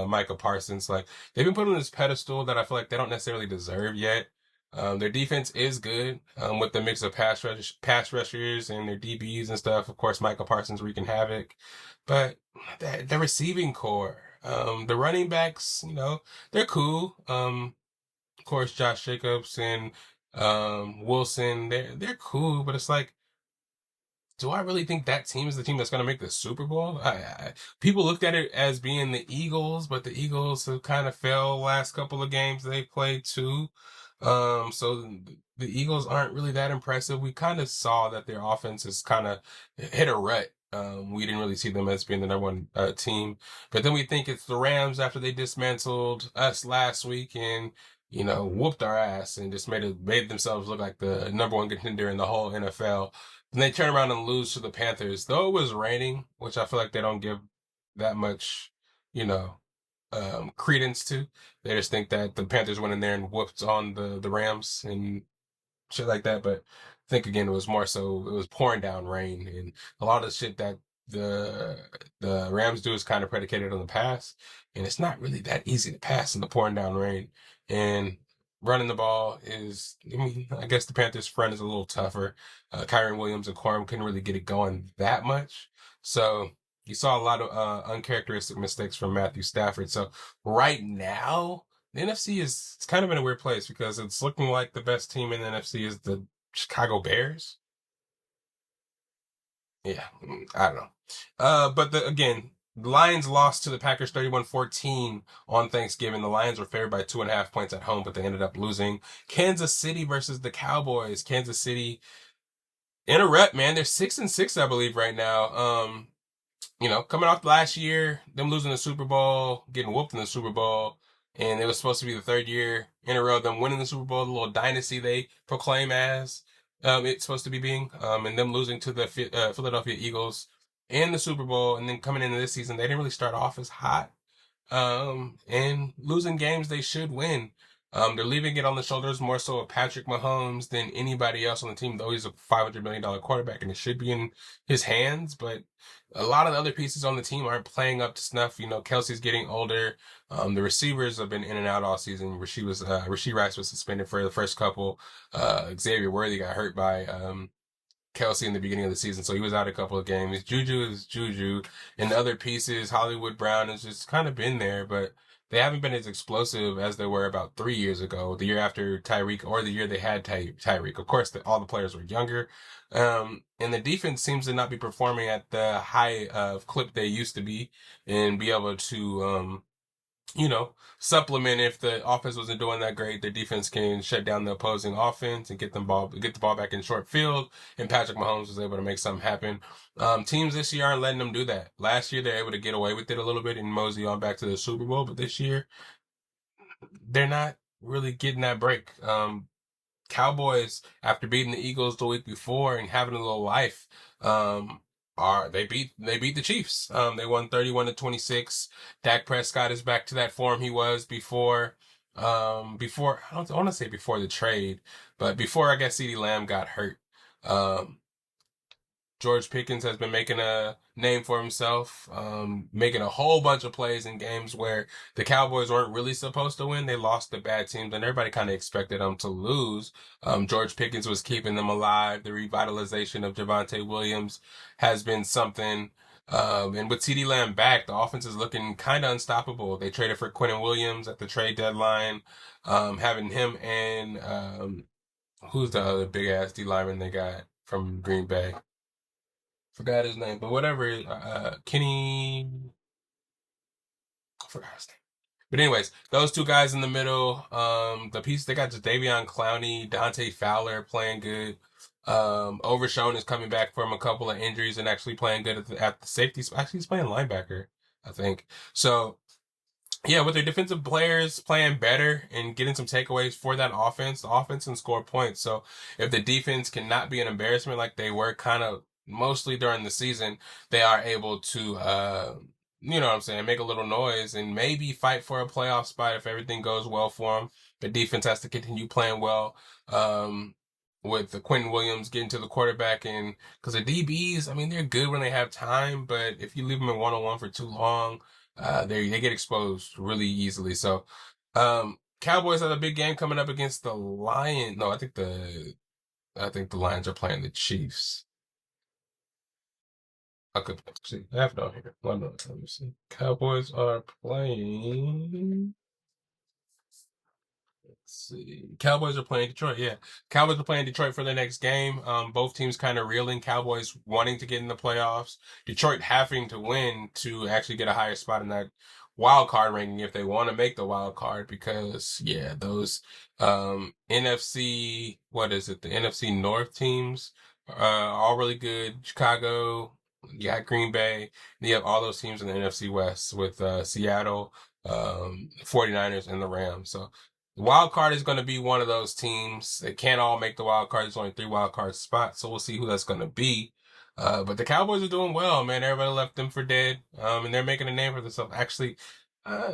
Micah Parsons. Like, they've been put on this pedestal that I feel like they don't necessarily deserve yet. Their defense is good, with the mix of pass rushers and their DBs and stuff. Of course, Micah Parsons wreaking havoc. But the receiving core, the running backs, they're cool. Of course, Josh Jacobs and Wilson, they're cool, but it's like, do I really think that team is the team that's going to make the Super Bowl? People looked at it as being the Eagles, but the Eagles have kind of fell last couple of games they played too. So the Eagles aren't really that impressive. We kind of saw that their offense has kind of hit a rut. We didn't really see them as being the number one team, but then we think it's the Rams after they dismantled us last week and whooped our ass and just made themselves look like the number one contender in the whole NFL. And they turn around and lose to the Panthers, though it was raining, which I feel like they don't give that much, credence to. They just think that the Panthers went in there and whooped on the Rams and shit like that. But I think again, it was more so it was pouring down rain, and a lot of the shit that the Rams do is kind of predicated on the pass, and it's not really that easy to pass in the pouring down rain. And running the ball is, I guess the Panthers' front is a little tougher. Kyren Williams and Corum couldn't really get it going that much. So you saw a lot of uncharacteristic mistakes from Matthew Stafford. So right now, the NFC is kind of in a weird place because it's looking like the best team in the NFC is the Chicago Bears. Yeah, I don't know. But again, the Lions lost to the Packers 31-14 on Thanksgiving. The Lions were favored by 2.5 points at home, but they ended up losing. Kansas City versus the Cowboys. Kansas City in a rep, man. They're 6-6, I believe, right now. Coming off last year, them losing the Super Bowl, getting whooped in the Super Bowl, and it was supposed to be the 3rd year in a row of them winning the Super Bowl, the little dynasty they proclaim as it's supposed to be being, and them losing to the Philadelphia Eagles in the Super Bowl, and then coming into this season, they didn't really start off as hot, and losing games they should win. They're leaving it on the shoulders more so of Patrick Mahomes than anybody else on the team, though he's a $500 million quarterback and it should be in his hands. But a lot of the other pieces on the team aren't playing up to snuff. Kelsey's getting older. The receivers have been in and out all season. Rashee Rice was suspended for the first couple. Xavier Worthy got hurt by Kelsey in the beginning of the season, so he was out a couple of games. Juju is Juju, and the other pieces, Hollywood Brown has just kind of been there, but they haven't been as explosive as they were about 3 years ago, the year after Tyreek, or the year they had Tyreek. Of course, all the players were younger, and the defense seems to not be performing at the high clip they used to be, and be able to supplement if the offense wasn't doing that great. Their defense can shut down the opposing offense and get the ball back in short field. And Patrick Mahomes was able to make something happen. Teams this year aren't letting them do that. Last year they're able to get away with it a little bit and mosey on back to the Super Bowl, but this year they're not really getting that break. Cowboys, after beating the Eagles the week before and having a little life, they beat the Chiefs. They won 31-26. Dak Prescott is back to that form he was before. Before I want to say before the trade, but before I guess CeeDee Lamb got hurt. George Pickens has been making a name for himself, making a whole bunch of plays in games where the Cowboys weren't really supposed to win. They lost to bad teams, and everybody kind of expected them to lose. George Pickens was keeping them alive. The revitalization of Javonte Williams has been something. And with CeeDee Lamb back, the offense is looking kind of unstoppable. They traded for Quinnen Williams at the trade deadline, having him and who's the other big ass D lineman they got from Green Bay? Forgot his name, but whatever. Kenny, I forgot his name. But anyways, those two guys in the middle. The piece they got Jadeveon Clowney, Dante Fowler playing good. Overshown is coming back from a couple of injuries and actually playing good at the safety. Actually, he's playing linebacker, I think. So yeah, with their defensive players playing better and getting some takeaways for that offense, the offense can score points. So if the defense cannot be an embarrassment like they were kind of mostly during the season, they are able to, you know what I'm saying, make a little noise and maybe fight for a playoff spot if everything goes well for them. The defense has to continue playing well. With the Quentin Williams getting to the quarterback, and because the DBs, I mean, they're good when they have time, but if you leave them in one-on-one for too long, they get exposed really easily. So, Cowboys have a big game coming up against the Lions. No, I think the Lions are playing the Chiefs. I could see. I have it on here. One minute. Let me see. Cowboys are playing. Let's see. Cowboys are playing Detroit. Yeah, Cowboys are playing Detroit for their next game. Both teams kind of reeling. Cowboys wanting to get in the playoffs. Detroit having to win to actually get a higher spot in that wild card ranking if they want to make the wild card. Because yeah, those NFC, what is it? The NFC North teams all really good. Chicago, you got Green Bay. You have all those teams in the NFC West with Seattle, 49ers, and the Rams. So the wild card is going to be one of those teams. They can't all make the wild card. There's only 3 wild card spots, so we'll see who that's going to be. But the Cowboys are doing well, man. Everybody left them for dead, and they're making a name for themselves. Actually, uh,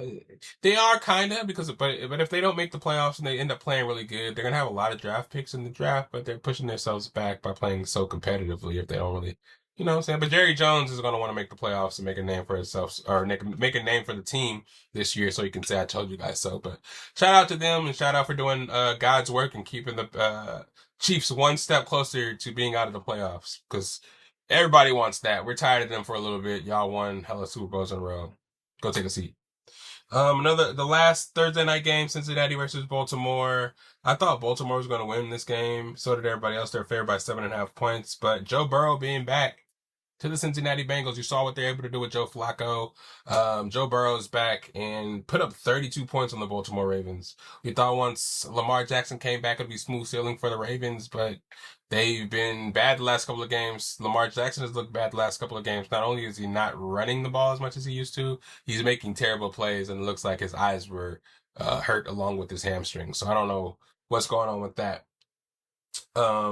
they are kind of but if they don't make the playoffs and they end up playing really good, they're gonna have a lot of draft picks in the draft, but they're pushing themselves back by playing so competitively. If they don't really, you know what I'm saying? But Jerry Jones is gonna want to make the playoffs and make a name for himself, or make a name for the team this year, so he can say I told you guys so. But shout out to them and shout out for doing God's work and keeping the Chiefs one step closer to being out of the playoffs, because everybody wants that. We're tired of them for a little bit. Y'all won hella Super Bowls in a row. Go take a seat. The last Thursday night game, Cincinnati versus Baltimore. I thought Baltimore was going to win this game. So did everybody else. They're favored by 7.5 points. But Joe Burrow being back to the Cincinnati Bengals, you saw what they're able to do with Joe Flacco. Joe Burrow is back and put up 32 points on the Baltimore Ravens. We thought once Lamar Jackson came back, it'd be smooth sailing for the Ravens, but they've been bad the last couple of games. Lamar Jackson has looked bad the last couple of games. Not only is he not running the ball as much as he used to, he's making terrible plays, and it looks like his eyes were hurt along with his hamstring. So I don't know what's going on with that.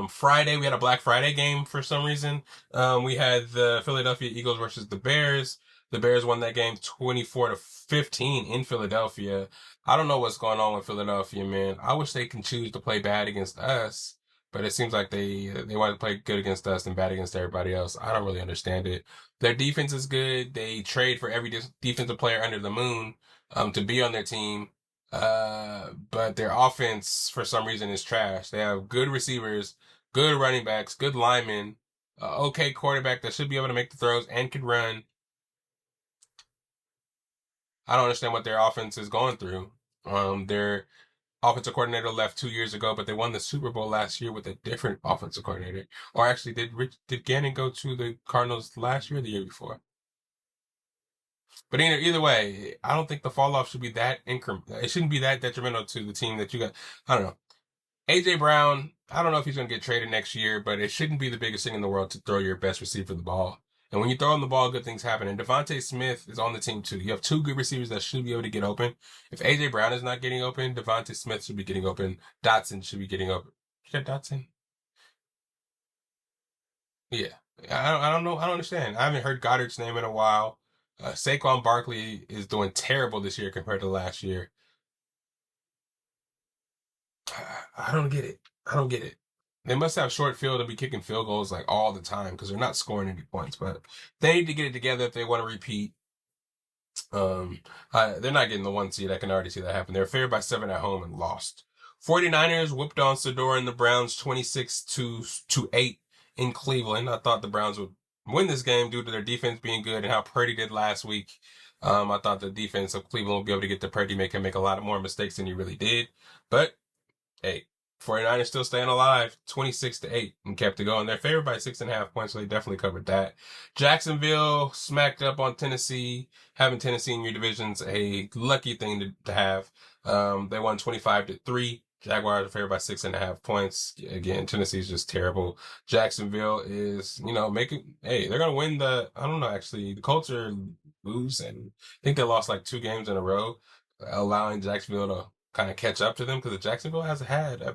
Friday, we had a Black Friday game for some reason. We had the Philadelphia Eagles versus the Bears. The Bears won that game 24-15 in Philadelphia. I don't know what's going on with Philadelphia, man. I wish they can choose to play bad against us, but it seems like they want to play good against us and bad against everybody else. I don't really understand it. Their defense is good. They trade for every defensive player under the moon to be on their team. But their offense, for some reason, is trash. They have good receivers, good running backs, good linemen, okay quarterback that should be able to make the throws and can run. I don't understand what their offense is going through. Their offensive coordinator left 2 years ago, but they won the Super Bowl last year with a different offensive coordinator. Or actually, did Gannon go to the Cardinals last year or the year before? But either way, I don't think the fall off should be that It shouldn't be that detrimental to the team that you got. I don't know. AJ Brown, I don't know if he's going to get traded next year, but it shouldn't be the biggest thing in the world to throw your best receiver the ball. And when you throw him the ball, good things happen. And Devontae Smith is on the team too. You have two good receivers that should be able to get open. If AJ Brown is not getting open, Devontae Smith should be getting open. Dotson should be getting open. Is that Dotson? Yeah. I don't know. I don't understand. I haven't heard Goddard's name in a while. Saquon Barkley is doing terrible this year compared to last year. I don't get it. I don't get it. They must have short field and be kicking field goals like all the time because they're not scoring any points. But they need to get it together if they want to repeat. They're not getting the 1 seed. I can already see that happen. They're favored by 7 at home and lost. 49ers whooped on Sedor and the Browns 26-8 in Cleveland. I thought the Browns would win this game due to their defense being good and how Purdy did last week. I thought the defense of Cleveland would be able to get to Purdy, make him make a lot more mistakes than he really did. But hey, 49ers still staying alive, 26-8, and kept it going. They're favored by 6.5 points, so they definitely covered that. Jacksonville smacked up on Tennessee. Having Tennessee in your division's a lucky thing to have. They won 25-3. Jaguars are favored by 6.5 points. Again, Tennessee's just terrible. Jacksonville is, they're going to win I don't know, actually. The Colts are lose, and I think they lost like 2 games in a row, allowing Jacksonville to kind of catch up to them because Jacksonville has had I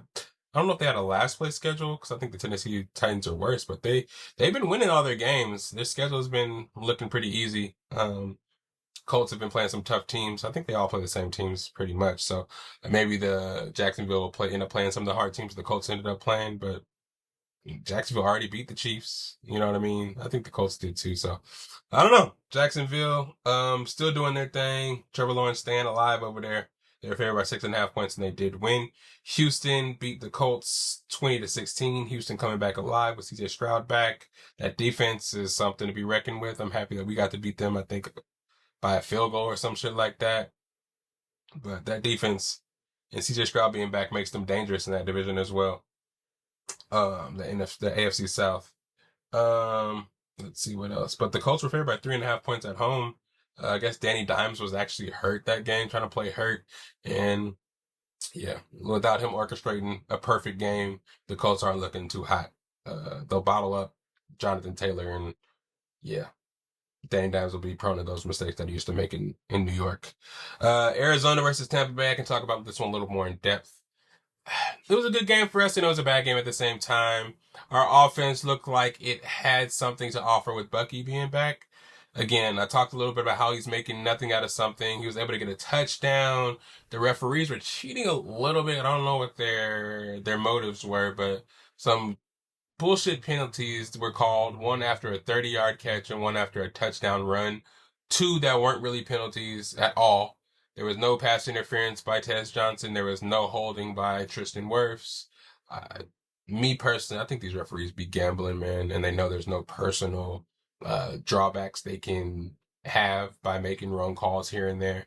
don't know if they had a last place schedule because I think the Tennessee Titans are worse, but they've been winning all their games. Their schedule has been looking pretty easy. Colts have been playing some tough teams. I think they all play the same teams pretty much. So maybe the Jacksonville will end up playing some of the hard teams the Colts ended up playing, but Jacksonville already beat the Chiefs. You know what I mean? I think the Colts did too. So I don't know. Jacksonville, still doing their thing. Trevor Lawrence staying alive over there. They were favored by 6.5 points, and they did win. Houston beat the Colts 20-16. Houston coming back alive with CJ Stroud back. That defense is something to be reckoned with. I'm happy that we got to beat them, I think, by a field goal or some shit like that. But that defense and CJ Stroud being back makes them dangerous in that division as well. The AFC South. Let's see what else. But the Colts were favored by 3.5 points at home. I guess Danny Dimes was actually hurt that game, trying to play hurt. And yeah, without him orchestrating a perfect game, the Colts aren't looking too hot. They'll bottle up Jonathan Taylor, and yeah, Danny Dimes will be prone to those mistakes that he used to make in New York. Arizona versus Tampa Bay. I can talk about this one a little more in depth. It was a good game for us, and it was a bad game at the same time. Our offense looked like it had something to offer with Bucky being back. Again, I talked a little bit about how he's making nothing out of something. He was able to get a touchdown. The referees were cheating a little bit. I don't know what their motives were, but some bullshit penalties were called. One after a 30-yard catch and one after a touchdown run. 2 that weren't really penalties at all. There was no pass interference by Tez Johnson. There was no holding by Tristan Wirfs. Me personally, I think these referees be gambling, man, and they know there's no personal drawbacks they can have by making wrong calls here and there.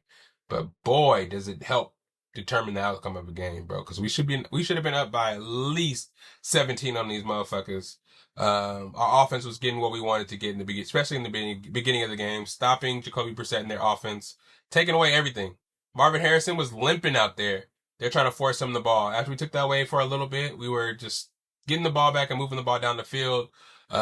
But boy, does it help determine the outcome of a game, bro. Because we should have been up by at least 17 on these motherfuckers. Our offense was getting what we wanted to get in the beginning, especially in the beginning of the game, stopping Jacoby Brissett and their offense, taking away everything. Marvin Harrison was limping out there. They're trying to force him the ball. After we took that away for a little bit, we were just getting the ball back and moving the ball down the field.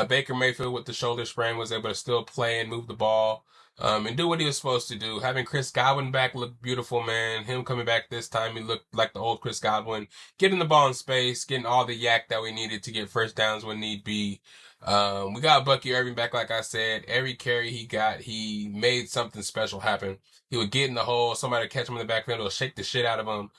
Baker Mayfield with the shoulder sprain was able to still play and move the ball, and do what he was supposed to do. Having Chris Godwin back looked beautiful, man. Him coming back this time, he looked like the old Chris Godwin. Getting the ball in space, getting all the yak that we needed to get first downs when need be. We got Bucky Irving back, like I said. Every carry he got, he made something special happen. He would get in the hole, somebody would catch him in the backfield, will shake the shit out of him.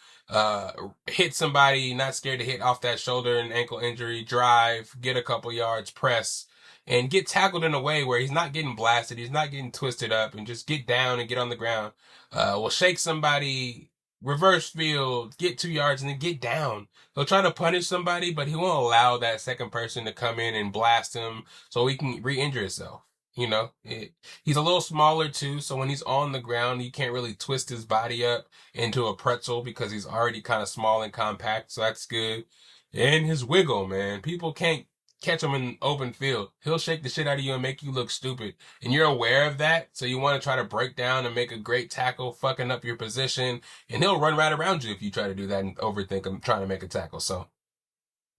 Hit somebody, not scared to hit off that shoulder and ankle injury, drive, get a couple yards, press, and get tackled in a way where he's not getting blasted, he's not getting twisted up, and just get down and get on the ground. Will shake somebody, reverse field, get 2 yards, and then get down. He'll try to punish somebody, but he won't allow that second person to come in and blast him so he can re-injure himself. He's a little smaller too, so when he's on the ground, he can't really twist his body up into a pretzel because he's already kind of small and compact, so that's good. And his wiggle, man. People can't catch him in open field. He'll shake the shit out of you and make you look stupid. And you're aware of that, so you want to try to break down and make a great tackle, fucking up your position, and he'll run right around you if you try to do that and overthink him trying to make a tackle. So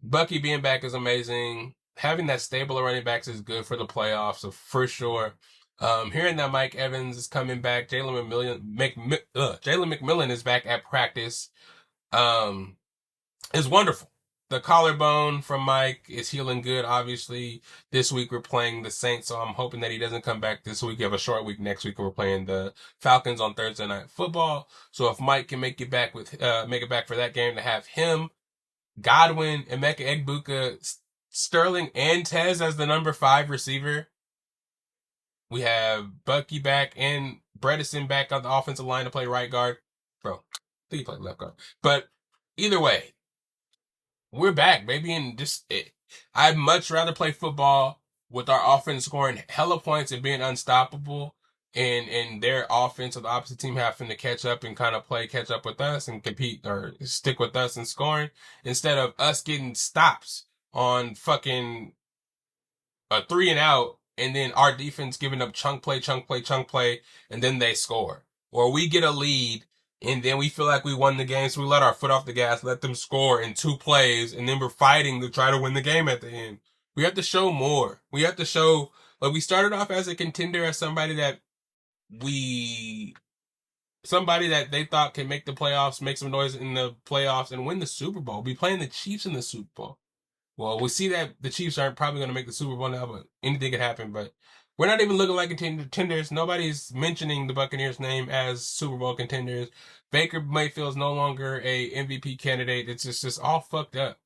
Bucky being back is amazing. Having that stable of running backs is good for the playoffs, so for sure. Hearing that Mike Evans is coming back, Jalen McMillan is back at practice, is wonderful. The collarbone from Mike is healing good. Obviously, this week we're playing the Saints, so I'm hoping that he doesn't come back this week. We have a short week next week, and we're playing the Falcons on Thursday Night Football. So if Mike can make it back for that game, to have him, Godwin, Emeka Egbuka, Sterling, and Tez as the number 5 receiver. We have Bucky back and Bredesen back on the offensive line to play right guard. Bro, I think he played left guard. But either way, we're back, baby, and I'd much rather play football with our offense scoring hella points and being unstoppable, and their offense of the opposite team having to catch up and kind of play catch up with us and compete or stick with us in scoring, instead of us getting stops on fucking a 3 and out, and then our defense giving up chunk play, and then they score. Or we get a lead, and then we feel like we won the game, so we let our foot off the gas, let them score in 2 plays, and then we're fighting to try to win the game at the end. We have to show more. We have to show, like, we started off as a contender, as somebody that they thought can make the playoffs, make some noise in the playoffs, and win the Super Bowl. Be playing the Chiefs in the Super Bowl. Well, we see that the Chiefs aren't probably going to make the Super Bowl now, but anything could happen. But we're not even looking like contenders. Nobody's mentioning the Buccaneers' name as Super Bowl contenders. Baker Mayfield's no longer a MVP candidate. It's just all fucked up.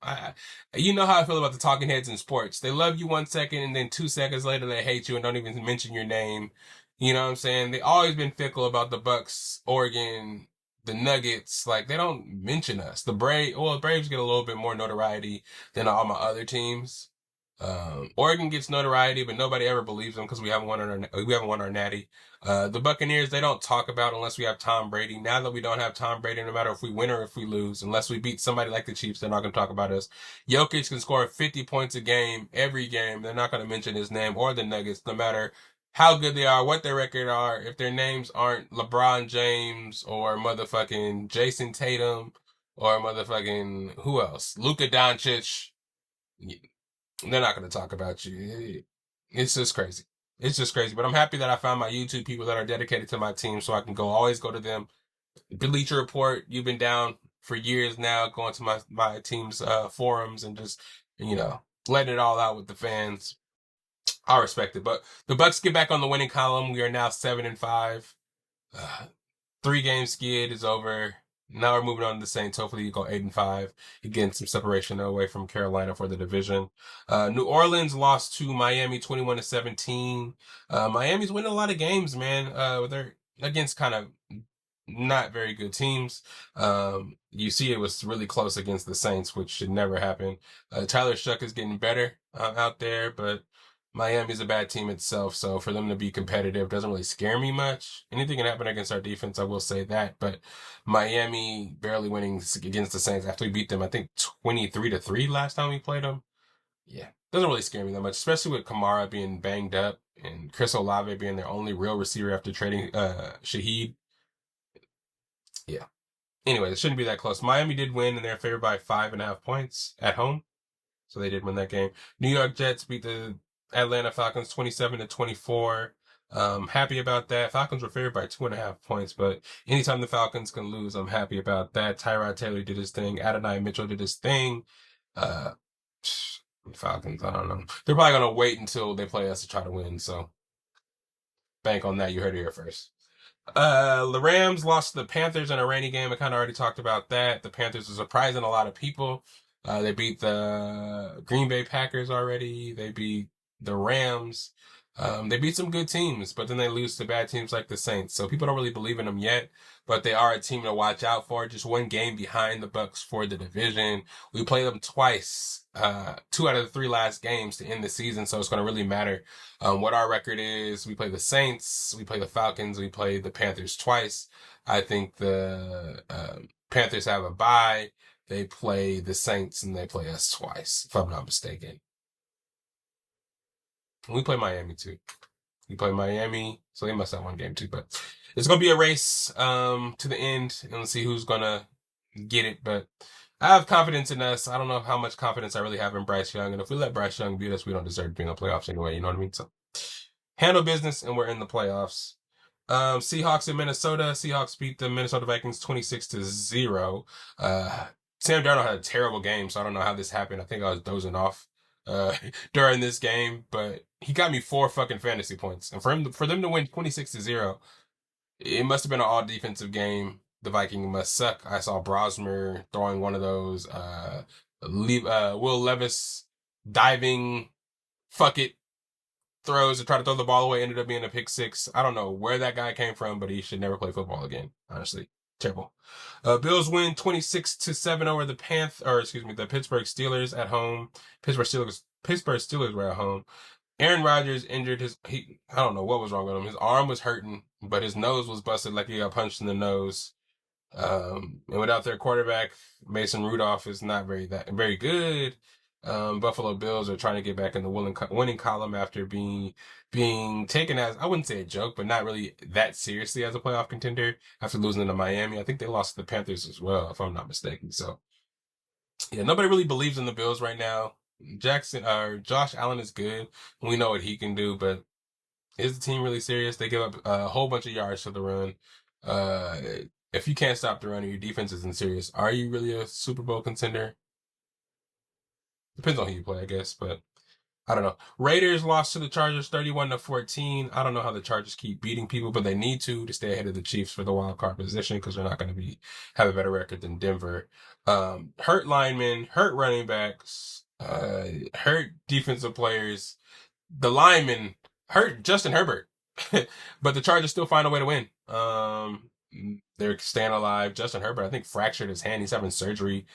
You know how I feel about the talking heads in sports. They love you 1 second, and then 2 seconds later they hate you and don't even mention your name. You know what I'm saying? They always been fickle about the Bucs, Oregon, the Nuggets. Like, they don't mention us. The Braves get a little bit more notoriety than all my other teams. Oregon gets notoriety, but nobody ever believes them because we haven't won our natty. The Buccaneers, they don't talk about unless we have Tom Brady. Now that we don't have Tom Brady, no matter if we win or if we lose, unless we beat somebody like the Chiefs, they're not going to talk about us. Jokic can score 50 points a game, every game. They're not going to mention his name or the Nuggets, no matter how good they are, what their record are. If their names aren't LeBron James or motherfucking Jason Tatum or motherfucking, who else? Luka Doncic. They're not going to talk about you. It's just crazy. It's just crazy. But I'm happy that I found my YouTube people that are dedicated to my team, so I can always go to them. Bleacher Report, you've been down for years now, going to my team's forums and just, letting it all out with the fans. I respect it. But the Bucs get back on the winning column. We are now 7-5. 3-game skid is over. Now we're moving on to the Saints. Hopefully you go 8-5. Again, some separation away from Carolina for the division. New Orleans lost to Miami 21-17. Miami's winning a lot of games, man. They're against kind of not very good teams. You see it was really close against the Saints, which should never happen. Tyler Shuck is getting better out there, but Miami's a bad team itself, so for them to be competitive doesn't really scare me much. Anything can happen against our defense, I will say that, but Miami barely winning against the Saints after we beat them, I think 23-3 last time we played them. Yeah, doesn't really scare me that much, especially with Kamara being banged up and Chris Olave being their only real receiver after trading Shaheed. Yeah. Anyway, it shouldn't be that close. Miami did win, and they're favored by 5.5 points at home, so they did win that game. New York Jets beat the Atlanta Falcons 27-24. Happy about that. Falcons were favored by 2.5 points, but anytime the Falcons can lose, I'm happy about that. Tyrod Taylor did his thing. Adonai Mitchell did his thing. Falcons, I don't know. They're probably going to wait until they play us to try to win, so bank on that. You heard it here first. The Rams lost to the Panthers in a rainy game. I kind of already talked about that. The Panthers are surprising a lot of people. They beat the Green Bay Packers already. They beat the Rams. They beat some good teams, but then they lose to bad teams like the Saints. So people don't really believe in them yet, but they are a team to watch out for. Just 1 game behind the Bucs for the division. We play them twice, 2 out of the 3 last games to end the season. So it's going to really matter what our record is. We play the Saints, we play the Falcons, we play the Panthers twice. I think the Panthers have a bye. They play the Saints and they play us twice, if I'm not mistaken. We play Miami too. We play Miami, so they must have one game too. But it's gonna be a race to the end, and let's see who's gonna get it. But I have confidence in us. I don't know how much confidence I really have in Bryce Young, and if we let Bryce Young beat us, we don't deserve to be in the playoffs anyway. You know what I mean? So handle business, and we're in the playoffs. Seahawks in Minnesota. Seahawks beat the Minnesota Vikings 26-0. Sam Darnold had a terrible game, so I don't know how this happened. I think I was dozing off during this game, but he got me 4 fucking fantasy points. And for them to win 26-0, it must have been an all defensive game. The Vikings must suck. I saw Brosmer throwing one of those Will Levis diving fuck it throws to try to throw the ball away, ended up being a pick 6. I don't know where that guy came from, but he should never play football again. Honestly, terrible. Bills win 26-7 over the the Pittsburgh Steelers at home. Pittsburgh Steelers were at home. Aaron Rodgers injured I don't know what was wrong with him. His arm was hurting, but his nose was busted like he got punched in the nose. And without their quarterback, Mason Rudolph is not very good. Buffalo Bills are trying to get back in the winning column after being taken as, I wouldn't say a joke, but not really that seriously as a playoff contender after losing to Miami. I think they lost to the Panthers as well, if I'm not mistaken. So yeah, nobody really believes in the Bills right now. Josh Allen is good. We know what he can do, but is the team really serious? They give up a whole bunch of yards to the run. If you can't stop the run and your defense isn't serious, are you really a Super Bowl contender? Depends on who you play, I guess, but I don't know. Raiders lost to the Chargers 31-14. I don't know how the Chargers keep beating people, but they need to stay ahead of the Chiefs for the wild card position because they're not going to have a better record than Denver. Hurt linemen, hurt running backs, hurt defensive players. The linemen hurt Justin Herbert, but the Chargers still find a way to win. They're staying alive. Justin Herbert, I think, fractured his hand. He's having surgery.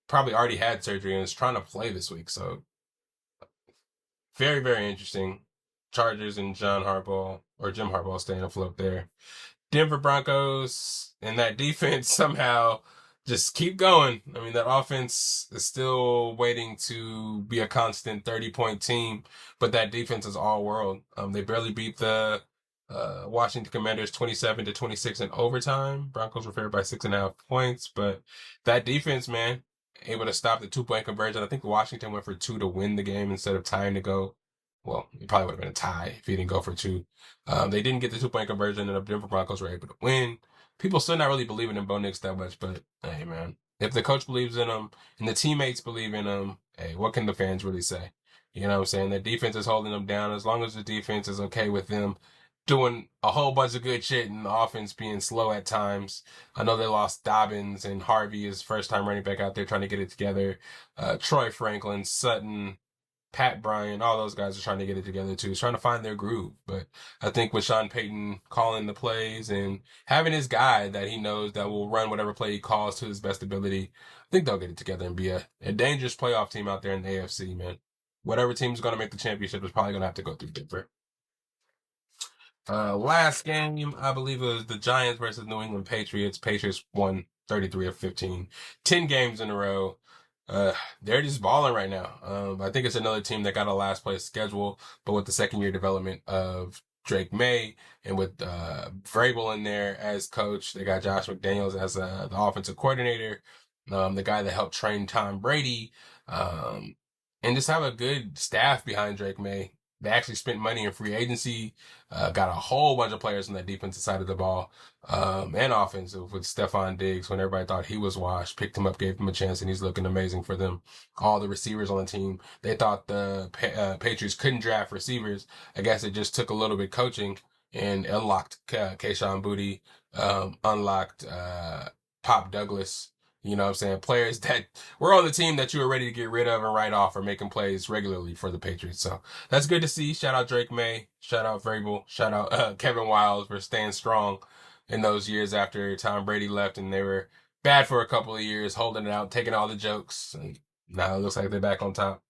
Probably already had surgery and is trying to play this week. So very, very interesting. Chargers and Jim Harbaugh staying afloat there. Denver Broncos and that defense somehow just keep going. I mean, that offense is still waiting to be a constant 30-point team, but that defense is all world. They barely beat the Washington Commanders 27-26 in overtime. Broncos were favored by 6.5 points, but that defense, man, able to stop the 2-point conversion. I think Washington went for 2 to win the game instead of tying to go. Well, it probably would have been a tie if he didn't go for 2. They didn't get the 2-point conversion, and the Denver Broncos were able to win. People still not really believing in Bo Nix that much, but hey, man, if the coach believes in him and the teammates believe in him, hey, what can the fans really say? You know what I'm saying? The defense is holding them down. As long as the defense is okay with them doing a whole bunch of good shit and the offense being slow at times. I know they lost Dobbins and Harvey, his first time running back out there trying to get it together. Troy Franklin, Sutton, Pat Bryant, all those guys are trying to get it together too. He's trying to find their groove. But I think with Sean Payton calling the plays and having his guy that he knows that will run whatever play he calls to his best ability, I think they'll get it together and be a dangerous playoff team out there in the AFC, man. Whatever team's going to make the championship is probably going to have to go through Denver. Last game, I believe it was the Giants versus New England Patriots. Patriots won 33 of 15. 10 games in a row. They're just balling right now. I think it's another team that got a last place schedule, but with the second year development of Drake May and with Vrabel in there as coach, they got Josh McDaniels as the offensive coordinator, the guy that helped train Tom Brady, and just have a good staff behind Drake May. They actually spent money in free agency, got a whole bunch of players on that defensive side of the ball, and offensive with Stephon Diggs when everybody thought he was washed, picked him up, gave him a chance, and he's looking amazing for them. All the receivers on the team, they thought the Patriots couldn't draft receivers. I guess it just took a little bit coaching and unlocked Kayshon Boutte, unlocked Pop Douglas. You know what I'm saying? Players that were on the team that you were ready to get rid of and write off are making plays regularly for the Patriots. So that's good to see. Shout out Drake May. Shout out Vrabel. Shout out Kevin Wiles for staying strong in those years after Tom Brady left and they were bad for a couple of years, holding it out, taking all the jokes. And now it looks like they're back on top.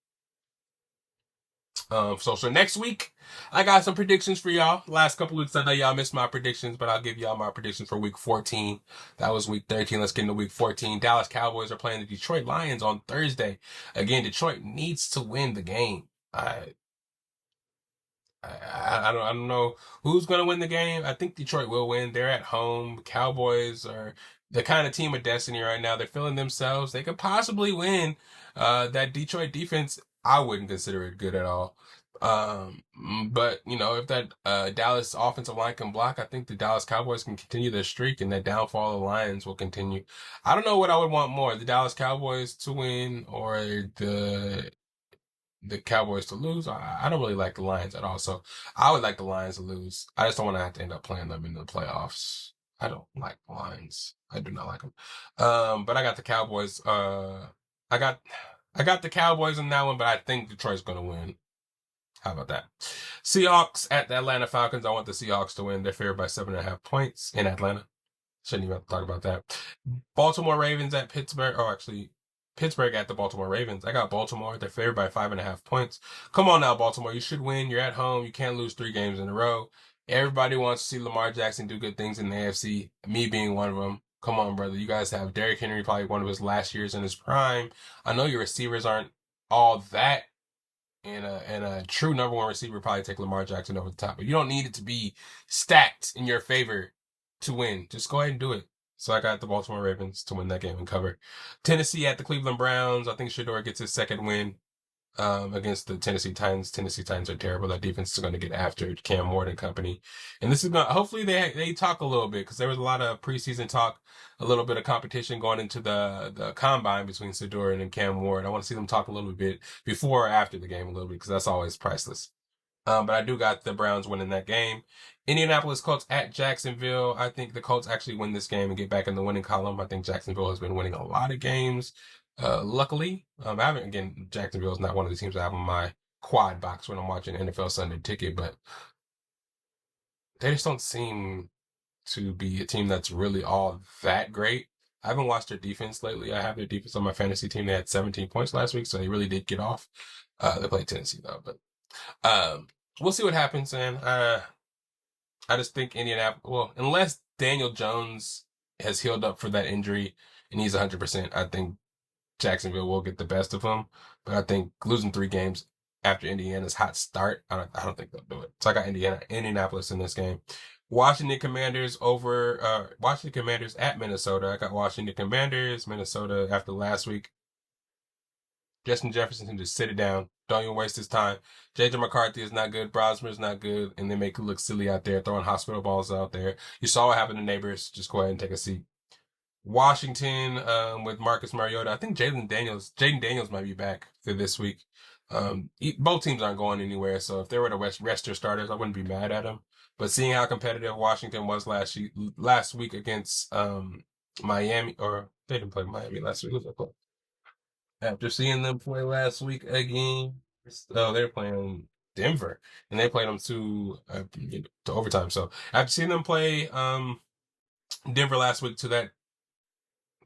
So next week, I got some predictions for y'all. Last couple weeks, I know y'all missed my predictions, but I'll give y'all my predictions for week 14. That was week 13. Let's get into week 14. Dallas Cowboys are playing the Detroit Lions on Thursday. Again, Detroit needs to win the game. I don't know who's going to win the game. I think Detroit will win. They're at home. Cowboys are the kind of team of destiny right now. They're feeling themselves. They could possibly win. That Detroit defense, I wouldn't consider it good at all. But if that Dallas offensive line can block, I think the Dallas Cowboys can continue their streak, and that downfall of the Lions will continue. I don't know what I would want more: the Dallas Cowboys to win or the Cowboys to lose. I don't really like the Lions at all, so I would like the Lions to lose. I just don't want to have to end up playing them in the playoffs. I don't like the Lions. I do not like them. But I got the Cowboys. I got I got the Cowboys in that one, but I think Detroit's going to win. How about that? Seahawks at the Atlanta Falcons. I want the Seahawks to win. They're favored by 7.5 points in Atlanta. Shouldn't even have to talk about that. Baltimore Ravens at Pittsburgh. Oh, actually, Pittsburgh at the Baltimore Ravens. I got Baltimore. They're favored by 5.5 points. Come on now, Baltimore. You should win. You're at home. You can't lose 3 games in a row. Everybody wants to see Lamar Jackson do good things in the AFC. Me being one of them. Come on, brother. You guys have Derrick Henry, probably one of his last years in his prime. I know your receivers aren't all that. And a true number one receiver probably take Lamar Jackson over the top. But you don't need it to be stacked in your favor to win. Just go ahead and do it. So I got the Baltimore Ravens to win that game and cover. Tennessee at the Cleveland Browns. I think Shedeur gets his second win against the Tennessee Titans. Tennessee Titans are terrible. That defense is going to get after Cam Ward and company. And this is going to, hopefully they talk a little bit, because there was a lot of preseason talk, a little bit of competition going into the combine between Shedeur and Cam Ward. I want to see them talk a little bit before or after the game a little bit, because that's always priceless. But I do got the Browns winning that game. Indianapolis Colts at Jacksonville. I think the Colts actually win this game and get back in the winning column. I think Jacksonville has been winning a lot of games. Luckily, Jacksonville is not one of the teams I have on my quad box when I'm watching NFL Sunday Ticket, but they just don't seem to be a team that's really all that great. I haven't watched their defense lately. I have their defense on my fantasy team. They had 17 points last week, so they really did get off. They played Tennessee though, but we'll see what happens. And I just think Indianapolis. Well, unless Daniel Jones has healed up for that injury and he's 100%, I think Jacksonville will get the best of them. But I think losing 3 games after Indiana's hot start, I don't think they'll do it. So I got Indianapolis in this game. Washington Commanders at Minnesota. I got Washington Commanders, Minnesota after last week. Justin Jefferson can just sit it down. Don't even waste his time. J.J. McCarthy is not good. Brosmer is not good. And they make it look silly out there, throwing hospital balls out there. You saw what happened to Neighbors. Just go ahead and take a seat. Washington with Marcus Mariota. I think Jaden Daniels might be back for this week. Both teams aren't going anywhere, so if they were to rest their starters, I wouldn't be mad at them. But seeing how competitive Washington was last week against Miami, or they didn't play Miami last week. After seeing them play last week again, they're playing Denver, and they played them to overtime. So after seeing them play Denver last week to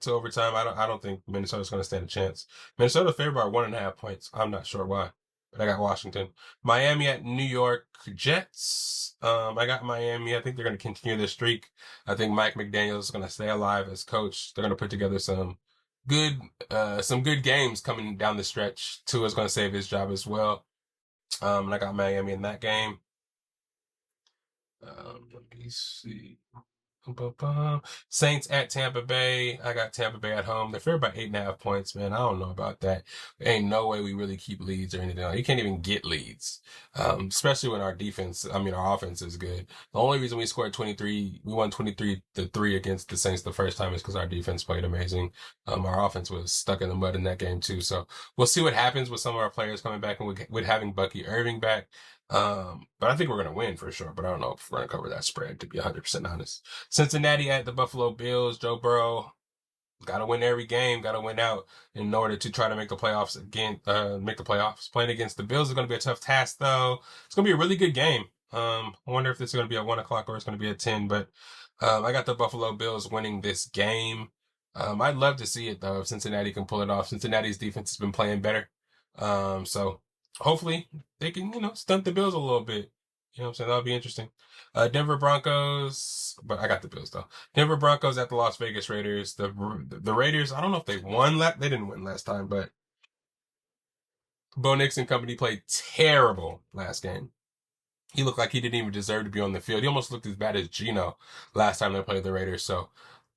overtime, I don't think Minnesota's going to stand a chance. Minnesota favored by 1.5 points. I'm not sure why, but I got Washington. Miami at New York Jets. I got Miami. I think they're going to continue their streak. I think Mike McDaniel is going to stay alive as coach. They're going to put together some good games coming down the stretch. Tua's going to save his job as well. And I got Miami in that game. Let me see. Saints at Tampa Bay. I got Tampa Bay at home. They're favored by 8.5 points, man. I don't know about that. There ain't no way we really keep leads or anything. You can't even get leads. Especially when our offense is good. The only reason we scored 23, we won 23-3 against the Saints the first time is because our defense played amazing. Our offense was stuck in the mud in that game too. So we'll see what happens with some of our players coming back and with having Bucky Irving back. But I think we're going to win for sure, but I don't know if we're going to cover that spread, to be 100% honest. Cincinnati at the Buffalo Bills. Joe Burrow got to win every game, got to win out in order to try to make the playoffs again, Playing against the Bills is going to be a tough task, though. It's going to be a really good game. I wonder if this is going to be at 1 o'clock or it's going to be at 10, but I got the Buffalo Bills winning this game. I'd love to see it, though, if Cincinnati can pull it off. Cincinnati's defense has been playing better. So hopefully they can, stunt the Bills a little bit. You know what I'm saying? That'll be interesting. Denver Broncos, but I got the Bills though. Denver Broncos at the Las Vegas Raiders. The Raiders, I don't know if they won they didn't win last time, but Bo Nix and company played terrible last game. He looked like he didn't even deserve to be on the field. He almost looked as bad as Geno last time they played the Raiders. So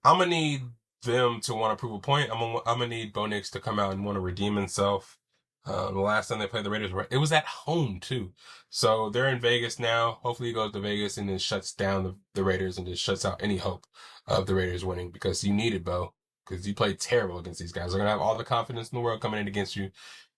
I'm gonna need them to want to prove a point. I'm gonna need Bo Nix to come out and want to redeem himself. The last time they played the Raiders, it was at home too. So they're in Vegas now. Hopefully he goes to Vegas and then shuts down the Raiders and just shuts out any hope of the Raiders winning, because you need it, Bo, because you played terrible against these guys. They're gonna have all the confidence in the world coming in against you.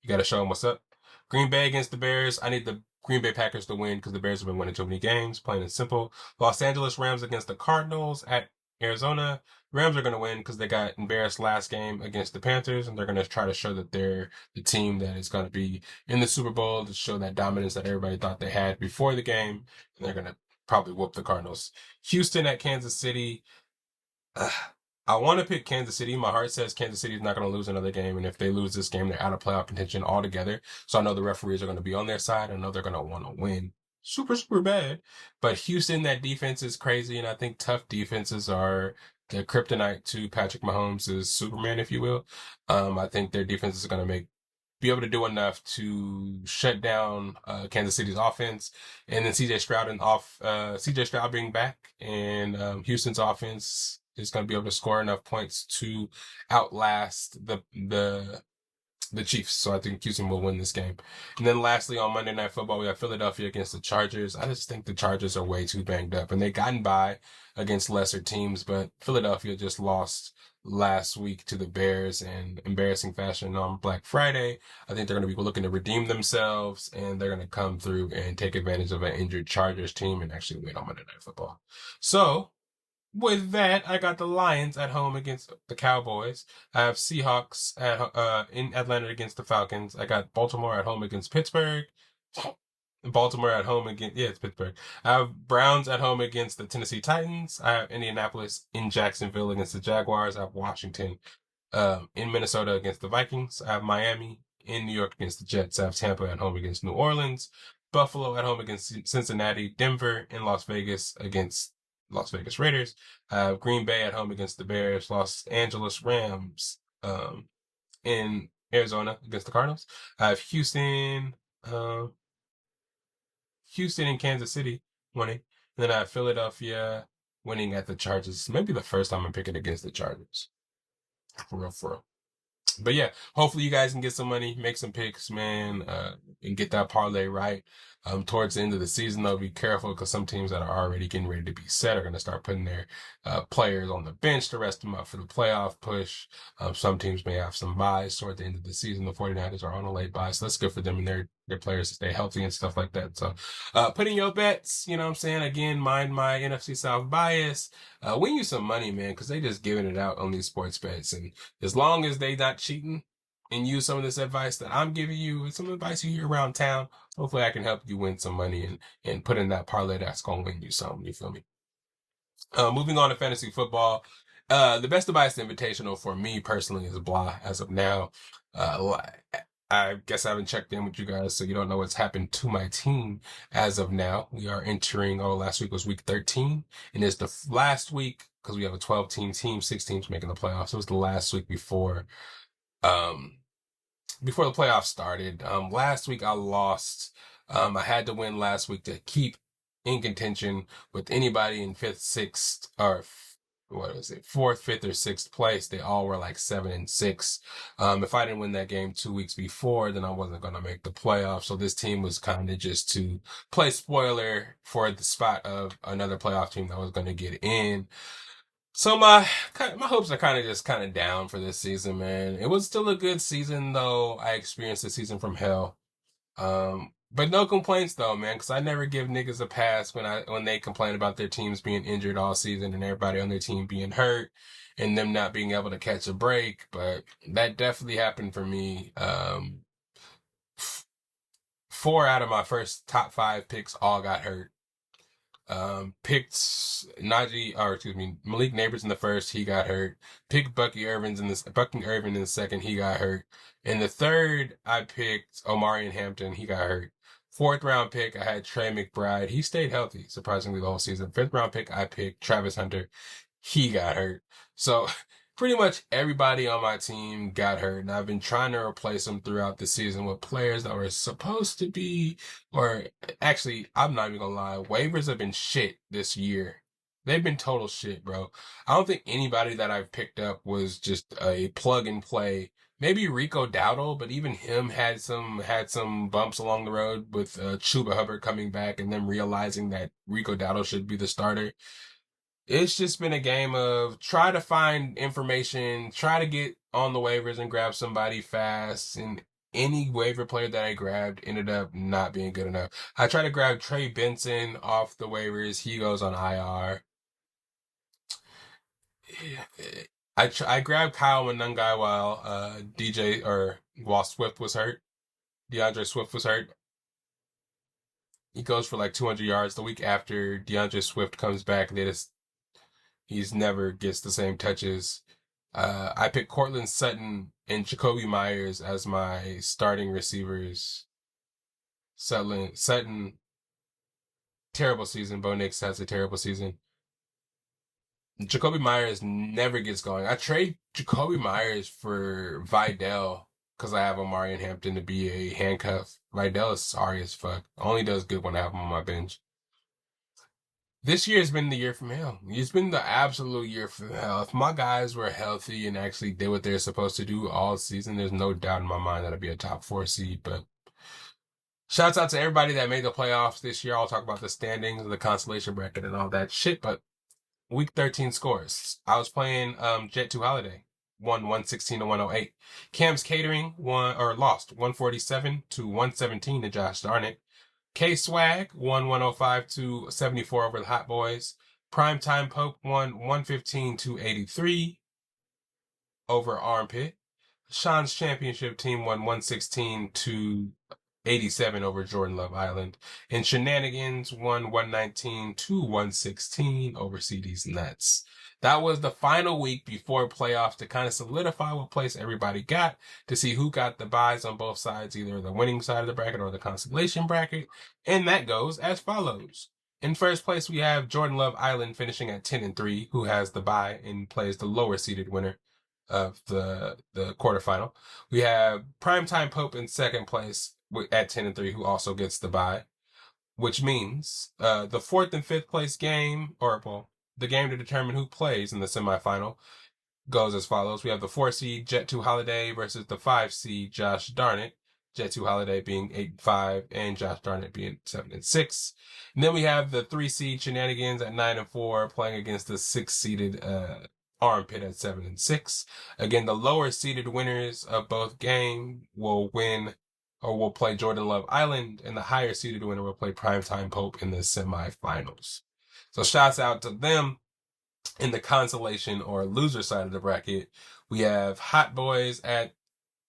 You got to show them what's up. Green Bay against the Bears. I need the Green Bay Packers to win because the Bears have been winning too many games, plain and simple. Los Angeles Rams against the Cardinals at Arizona. Rams are going to win because they got embarrassed last game against the Panthers, and they're going to try to show that they're the team that is going to be in the Super Bowl, to show that dominance that everybody thought they had before the game, and they're going to probably whoop the Cardinals. Houston at Kansas City. I want to pick Kansas City. My heart says Kansas City is not going to lose another game, and if they lose this game, they're out of playoff contention altogether. So I know the referees are going to be on their side. I know they're going to want to win super, super bad. But Houston, that defense is crazy, and I think tough defenses are the kryptonite to Patrick Mahomes' Superman, if you will. I think their defense is going to be able to do enough to shut down Kansas City's offense, and then CJ Stroud being back, and Houston's offense is going to be able to score enough points to outlast the Chiefs. So I think Houston will win this game. And then lastly, on Monday Night Football, we have Philadelphia against the Chargers. I just think the Chargers are way too banged up, and they gotten by against lesser teams, but Philadelphia just lost last week to the Bears in embarrassing fashion on Black Friday. I think they're going to be looking to redeem themselves, and they're going to come through and take advantage of an injured Chargers team and actually win on Monday Night Football. So with that, I got the Lions at home against the Cowboys. I have Seahawks in Atlanta against the Falcons. I got Baltimore at home against Pittsburgh. Baltimore at home against, yeah, it's Pittsburgh. I have Browns at home against the Tennessee Titans. I have Indianapolis in Jacksonville against the Jaguars. I have Washington in Minnesota against the Vikings. I have Miami in New York against the Jets. I have Tampa at home against New Orleans. Buffalo at home against Cincinnati. Denver in Las Vegas against Las Vegas Raiders. I have Green Bay at home against the Bears. Los Angeles Rams in Arizona against the Cardinals. I have Houston and Kansas City winning. And then I have Philadelphia winning at the Chargers. Maybe the first time I'm picking against the Chargers. For real. But yeah, hopefully you guys can get some money, make some picks, man, and get that parlay right. Towards the end of the season, though, be careful, because some teams that are already getting ready to be set are going to start putting their players on the bench to rest them up for the playoff push. Some teams may have some buys toward the end of the season. The 49ers are on a late buy, so that's good for them and their players to stay healthy and stuff like that. So put in your bets, you know what I'm saying? Again, mind my NFC South bias. Win you some money, man, because they just giving it out on these sports bets. And as long as they not cheating and use some of this advice that I'm giving you, and some advice you hear around town, hopefully I can help you win some money and put in that parlay that's going to win you some. You feel me? Moving on to fantasy football. The Best of Bias Invitational for me personally is blah as of now. I guess I haven't checked in with you guys, so you don't know what's happened to my team as of now. We are entering, last week was week 13, and it's the last week, because we have a 12-team, 6 teams making the playoffs. It was the last week before the playoffs started. Last week I lost. I had to win last week to keep in contention with anybody in 5th, 6th, or what was it, 4th, 5th, or 6th place. They all were like 7 and 6. If I didn't win that game 2 weeks before, then I wasn't going to make the playoffs. So this team was kind of just to play spoiler for the spot of another playoff team that was going to get in. So my hopes are kind of down for this season, man. It was still a good season, though. I experienced a season from hell. But no complaints though, man, because I never give niggas a pass when they complain about their teams being injured all season and everybody on their team being hurt and them not being able to catch a break. But that definitely happened for me. 4 out of my first top 5 picks all got hurt. Picked Malik Neighbors in the first, he got hurt. Picked Bucky Irvin in the second, he got hurt. In the third, I picked Omarion Hampton, he got hurt. 4th round pick, I had Trey McBride. He stayed healthy, surprisingly, the whole season. 5th round pick, I picked Travis Hunter. He got hurt. So pretty much everybody on my team got hurt, and I've been trying to replace them throughout the season with players that were supposed to be, or actually, I'm not even gonna lie, waivers have been shit this year. They've been total shit, bro. I don't think anybody that I've picked up was just a plug and play. Maybe Rico Dowdle, but even him had some bumps along the road with Chuba Hubbard coming back and them realizing that Rico Dowdle should be the starter. It's just been a game of try to find information, try to get on the waivers and grab somebody fast. And any waiver player that I grabbed ended up not being good enough. I tried to grab Trey Benson off the waivers. He goes on IR. I grabbed Kyle Monangai while while Swift was hurt. DeAndre Swift was hurt. He goes for like 200 yards. The week after DeAndre Swift comes back, he's never gets the same touches. I picked Cortland Sutton and Jacoby Myers as my starting receivers. Sutton, terrible season. Bo Nix has a terrible season. Jacoby Myers never gets going. I trade Jacoby Myers for Vidal because I have Amari and Hampton to be a handcuff. Vidal is sorry as fuck. Only does good when I have him on my bench. This year has been the year from hell. It's been the absolute year from hell. If my guys were healthy and actually did what they're supposed to do all season, there's no doubt in my mind that I'd be a top 4 seed. But shouts out to everybody that made the playoffs this year. I'll talk about the standings, the consolation bracket, and all that shit. But Week 13 scores. I was playing Jet 2 Holiday. Won 116 to 108. Cam's Catering lost 147 to 117 to Josh Darnett. K-Swag won 105 to 74 over the Hot Boys. Primetime Pope won 115 to 83 over Armpit. Sean's Championship team won 116 to 87 over Jordan Love Island. And Shenanigans won 119 to 116 over CD's Nets. That was the final week before playoffs to kind of solidify what place everybody got, to see who got the buys on both sides, either the winning side of the bracket or the consolation bracket. And that goes as follows. In first place, we have Jordan Love Island finishing at 10-3, who has the bye and plays the lower seeded winner of the quarterfinal. We have Primetime Pope in second place at 10-3, who also gets the bye, which means the fourth and fifth place game, the game to determine who plays in the semifinal, goes as follows. We have the 4 seed Jet 2 Holiday versus the 5 seed Josh Darnett. Jet 2 Holiday being 8-5 and Josh Darnett being 7-6. And then we have the 3 seed Shenanigans at 9-4 playing against the 6 seeded Armpit at 7-6. Again, the lower seeded winners of both games will win, or will play Jordan Love Island, and the higher seeded winner will play Primetime Pope in the semifinals. So shouts out to them. In the consolation or loser side of the bracket, we have Hot Boys at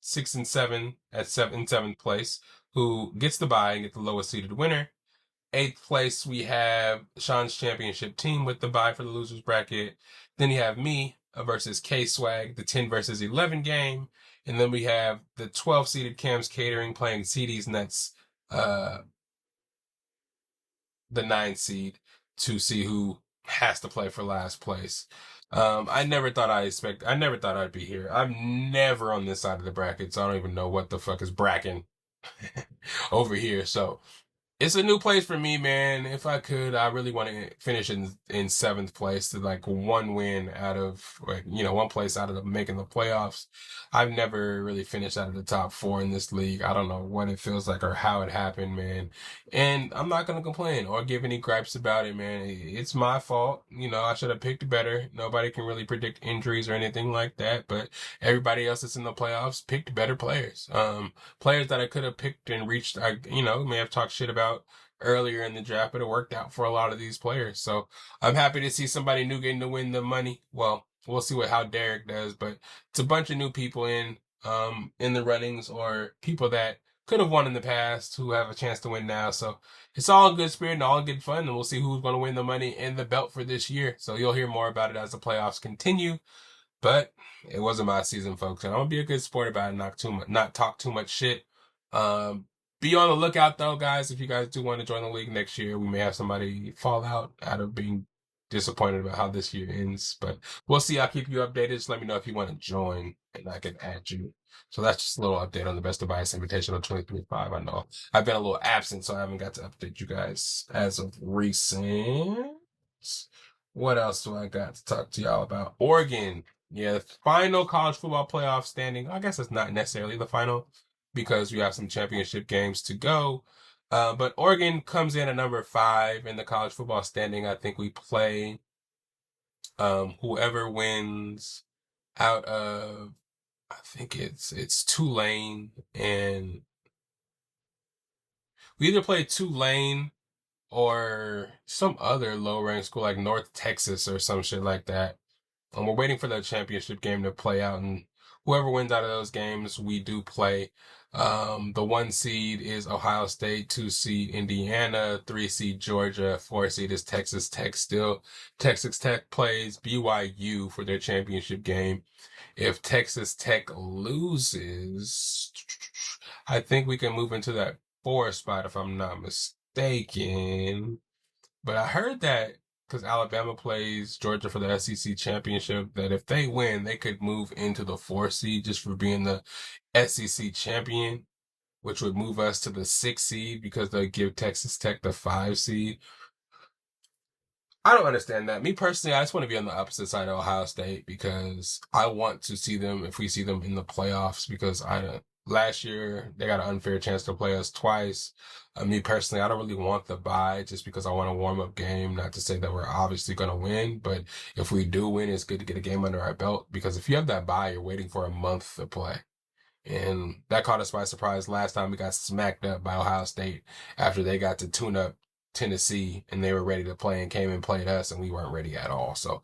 6-7 at 7th place, who gets the bye and get the lowest seeded winner. 8th place, we have Sean's Championship team with the bye for the losers bracket. Then you have me versus K-Swag, the 10 versus 11 game. And then we have the 12 seeded Cam's Catering playing CD's Nets, the 9 seed, to see who has to play for last place. I never thought I'd be here. I'm never on this side of the bracket, so I don't even know what the fuck is bracking over here. So it's a new place for me, man. If I could, I really want to finish in 7th place, to like one win out of, one place out of making the playoffs. I've never really finished out of the top 4 in this league. I don't know what it feels like or how it happened, man. And I'm not going to complain or give any gripes about it, man. It's my fault. I should have picked better. Nobody can really predict injuries or anything like that, but everybody else that's in the playoffs picked better players. Players that I could have picked and reached, may have talked shit about earlier in the draft, but it worked out for a lot of these players. So I'm happy to see somebody new getting to win the money. Well, we'll see how Derek does, but it's a bunch of new people in the runnings, or people that could have won in the past who have a chance to win now. So it's all in good spirit and all in good fun, and we'll see who's going to win the money and the belt for this year. So you'll hear more about it as the playoffs continue. But it wasn't my season, folks, and I'm gonna be a good sport about it, not talk too much shit. Be on the lookout, though, guys. If you guys do want to join the league next year, we may have somebody fall out of being disappointed about how this year ends, but we'll see. I'll keep you updated. Just let me know if you want to join and I can add you. So that's just a little update on the Best of Bias Invitational 2025. I know I've been a little absent, so I haven't got to update you guys as of recent. What else do I got to talk to y'all about? Oregon. Yeah, the final college football playoff standing. I guess it's not necessarily the final because we have some championship games to go. But Oregon comes in at number 5 in the college football standing. I think we play whoever wins out of, I think it's Tulane, and we either play Tulane or some other low ranked school like North Texas or some shit like that. And we're waiting for the championship game to play out, and whoever wins out of those games, we do play. The 1 seed is Ohio State, 2 seed Indiana, 3 seed Georgia, 4 seed is Texas Tech still. Texas Tech plays BYU for their championship game. If Texas Tech loses, I think we can move into that 4 spot if I'm not mistaken. But I heard that because Alabama plays Georgia for the SEC championship, that if they win, they could move into the 4 seed just for being the SEC champion, which would move us to the 6 seed because they give Texas Tech the 5 seed. I don't understand that. Me personally, I just want to be on the opposite side of Ohio State because I want to see them, if we see them in the playoffs, because last year they got an unfair chance to play us twice. Me personally, I don't really want the bye just because I want a warm-up game. Not to say that we're obviously going to win, but if we do win, it's good to get a game under our belt, because if you have that bye, you're waiting for a month to play. And that caught us by surprise last time. We got smacked up by Ohio State after they got to tune up Tennessee and they were ready to play and came and played us, and we weren't ready at all. So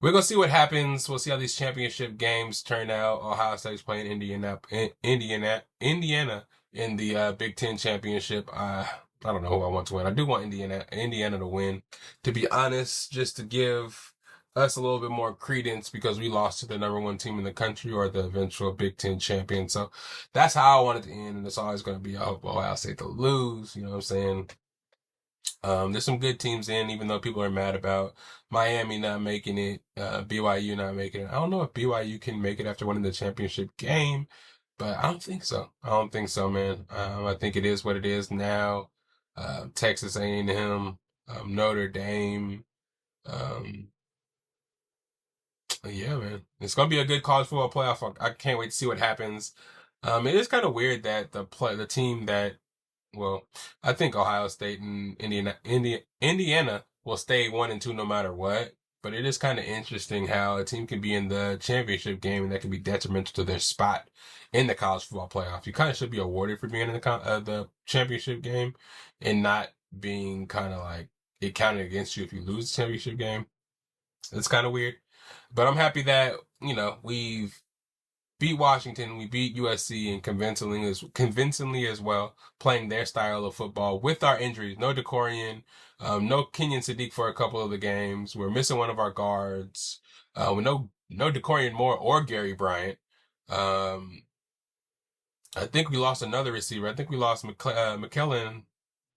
we're going to see what happens. We'll see how these championship games turn out. Ohio State's playing Indiana in the Big Ten championship. I don't know who I want to win. I do want Indiana to win, to be honest, just to give us a little bit more credence because we lost to the number 1 team in the country or the eventual Big Ten champion. So that's how I want it to end, and it's always going to be, I hope Ohio State to lose. You know what I'm saying? There's some good teams in, even though people are mad about Miami not making it, BYU not making it. I don't know if BYU can make it after winning the championship game, but I don't think so. I don't think so, man. I think it is what it is now. Texas A&M, Notre Dame. Yeah, man. It's going to be a good college football playoff. I can't wait to see what happens. It is kind of weird that the team that, well, I think Ohio State and Indiana will stay 1 and 2 no matter what. But it is kind of interesting how a team can be in the championship game and that can be detrimental to their spot in the college football playoff. You kind of should be awarded for being in the championship game and not being kind of like it counted against you if you lose the championship game. It's kind of weird. But I'm happy that, we've beat Washington, we beat USC, and convincingly as well, playing their style of football with our injuries. No DeCorian, no Kenyon Sadiq for a couple of the games. We're missing one of our guards. With no DeCorian Moore or Gary Bryant. I think we lost another receiver. I think we lost McKellen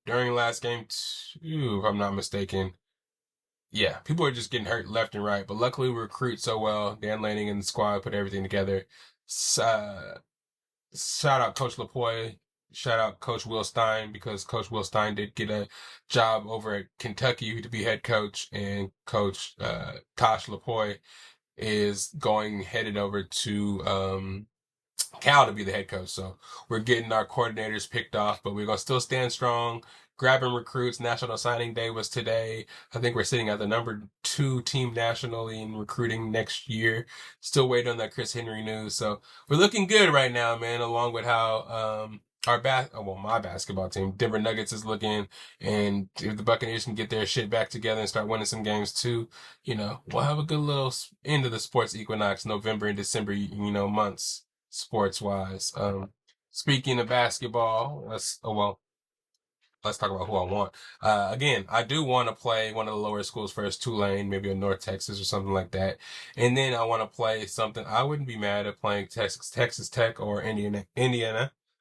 during last game too, if I'm not mistaken. Yeah, people are just getting hurt left and right, but luckily we recruit so well. Dan Lanning and the squad put everything together. Shout out Coach Lapoy. Shout out Coach Will Stein, because Coach Will Stein did get a job over at Kentucky to be head coach, and Coach Tosh Lapoy is headed over to Cal to be the head coach. So we're getting our coordinators picked off, but we're going to still stand strong, grabbing recruits. National Signing Day was today. I think we're sitting at the number 2 team nationally in recruiting next year. Still waiting on that Chris Henry news. So we're looking good right now, man, along with how my basketball team, Denver Nuggets, is looking. And if the Buccaneers can get their shit back together and start winning some games too, we'll have a good little end of the sports equinox, November and December, months. Sports wise. Speaking of basketball, let's talk about who I want. Again, I do want to play one of the lower schools first, Tulane, maybe a North Texas or something like that. And then I want to play something. I wouldn't be mad at playing Texas Tech or Indiana. I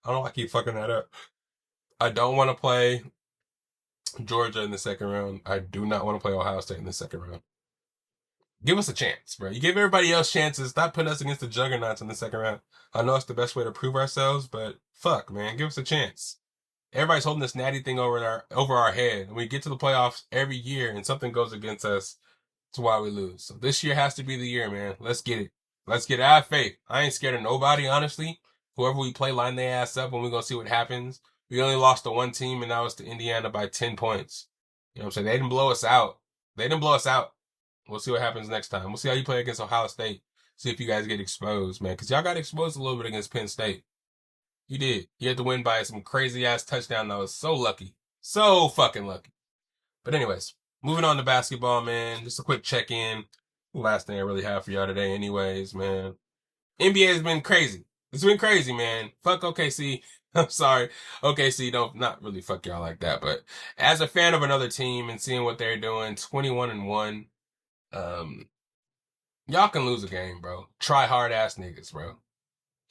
don't know why I keep fucking that up. I don't want to play Georgia in the second round. I do not want to play Ohio State in the second round. Give us a chance, bro. You give everybody else chances. Stop putting us against the juggernauts in the second round. I know it's the best way to prove ourselves, but fuck, man, give us a chance. Everybody's holding this natty thing over our head. And we get to the playoffs every year and something goes against us. That's why we lose. So this year has to be the year, man. Let's get it. Let's get it. I have faith. I ain't scared of nobody, honestly. Whoever we play, line their ass up and we're going to see what happens. We only lost to one team, and that was to Indiana by 10 points. You know what I'm saying? They didn't blow us out. They didn't blow us out. We'll see what happens next time. We'll see how you play against Ohio State. See if you guys get exposed, man. Because y'all got exposed a little bit against Penn State. You did. You had to win by some crazy-ass touchdown that was so lucky. So fucking lucky. But anyways, moving on to basketball, man. Just a quick check-in. Last thing I really have for y'all today anyways, man. NBA has been crazy. It's been crazy, man. Fuck OKC. I'm sorry. OKC don't, not really fuck y'all like that, but as a fan of another team and seeing what they're doing, 21-1, y'all can lose a game, bro. Try hard ass niggas, bro.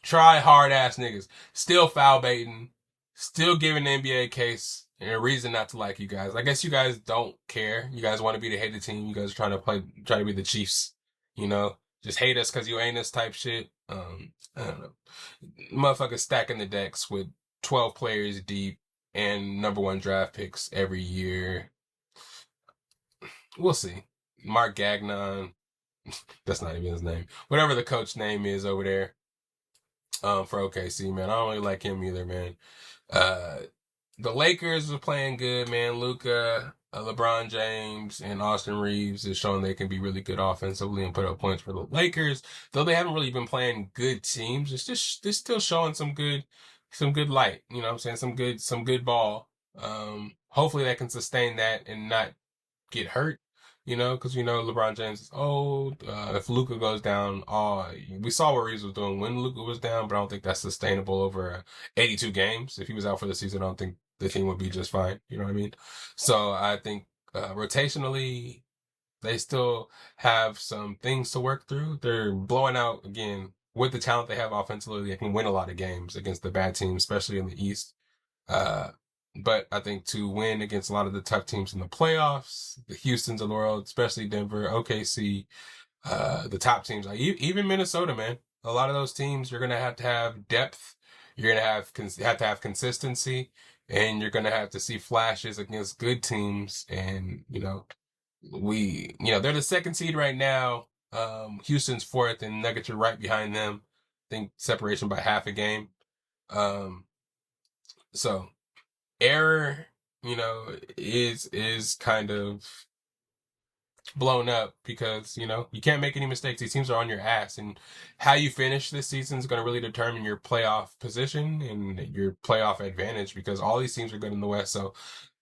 Try hard ass niggas. Still foul baiting. Still giving the NBA a case and a reason not to like you guys. I guess you guys don't care. You guys want to be the hated team. You guys are trying to be the Chiefs. You know? Just hate us because you ain't us type shit. I don't know. Motherfuckers stacking the decks with 12 players deep and number one draft picks every year. We'll see. Mark Gagnon. That's not even his name. Whatever the coach name is over there. For OKC, man. I don't really like him either, man. The Lakers are playing good, man. Luka, LeBron James, and Austin Reeves is showing they can be really good offensively and put up points for the Lakers. Though they haven't really been playing good teams, it's just they're still showing some good light. You know what I'm saying? Some good ball. Hopefully they can sustain that and not get hurt. You know, because we know LeBron James is old. If Luka goes down, we saw what Reeves was doing when Luka was down, but I don't think that's sustainable over 82 games. If he was out for the season, I don't think the team would be just fine. You know what I mean? So I think rotationally, they still have some things to work through. They're blowing out, again, with the talent they have offensively, they can win a lot of games against the bad teams, especially in the East. But I think to win against a lot of the tough teams in the playoffs, the Houstons of the world, especially Denver, OKC, the top teams, like even Minnesota, man, a lot of those teams, you're going to have depth. You're going to have to have consistency, and you're going to have to see flashes against good teams. And, you know, they're the second seed right now. Houston's fourth and Nuggets are right behind them. I think separation by half a game. So error, you know, is kind of blown up because, you know, you can't make any mistakes. These teams are on your ass, and how you finish this season is going to really determine your playoff position and your playoff advantage, because all these teams are good in the West. So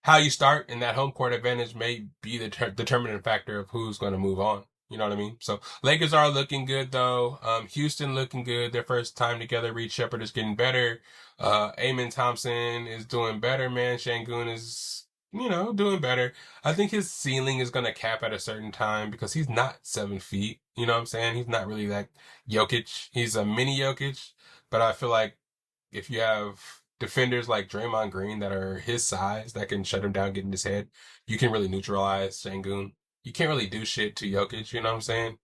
how you start in that home court advantage may be the determining factor of who's going to move on. You know what I mean? So Lakers are looking good though. Houston looking good. Their first time together. Reed Shepard is getting better. Amen Thompson is doing better, man. Şengün is, you know, doing better. I think his ceiling is going to cap at a certain time because he's not 7 feet. You know what I'm saying? He's not really like Jokic. He's a mini Jokic. But I feel like if you have defenders like Draymond Green that are his size, that can shut him down, get in his head, you can really neutralize Şengün. You can't really do shit to Jokic, you know what I'm saying?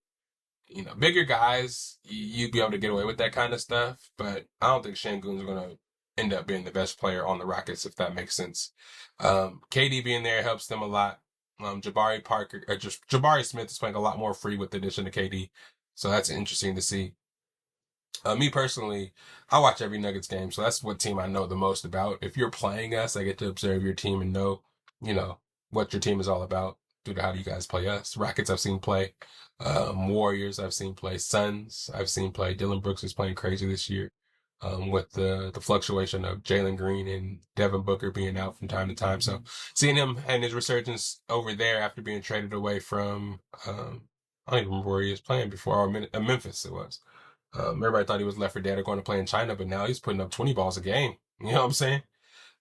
You know, bigger guys, you'd be able to get away with that kind of stuff, but I don't think Şengün's going to end up being the best player on the Rockets, if that makes sense. KD being there helps them a lot. Jabari Smith is playing a lot more free with the addition to KD, so that's interesting to see. Me personally, I watch every Nuggets game, so that's what team I know the most about. If you're playing us, I get to observe your team and know, you know, what your team is all about due to how do you guys play us. Rockets I've seen play. Warriors I've seen play. Suns I've seen play. Dylan Brooks is playing crazy this year. With the fluctuation of Jalen Green and Devin Booker being out from time to time. So seeing him and his resurgence over there after being traded away from, I don't even remember where he was playing before, or Memphis it was. Everybody thought he was left for dead or going to play in China, but now he's putting up 20 balls a game. You know what I'm saying?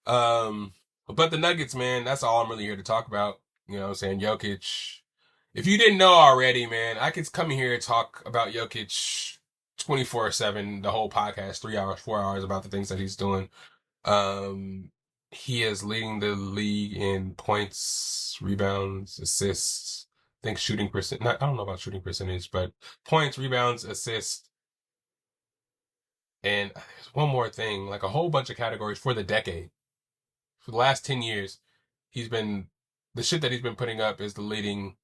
But the Nuggets, man, that's all I'm really here to talk about. You know what I'm saying? Jokic. If you didn't know already, man, I could come here and talk about Jokic 24/7, the whole podcast, 3 hours, 4 hours about the things that he's doing. he is leading the league in points, rebounds, assists. I think shooting percent. I don't know about shooting percentage, but points, rebounds, assists, and there's one more thing, like a whole bunch of categories for the decade. For the last 10 years, he's been the shit that he's been putting up is the leading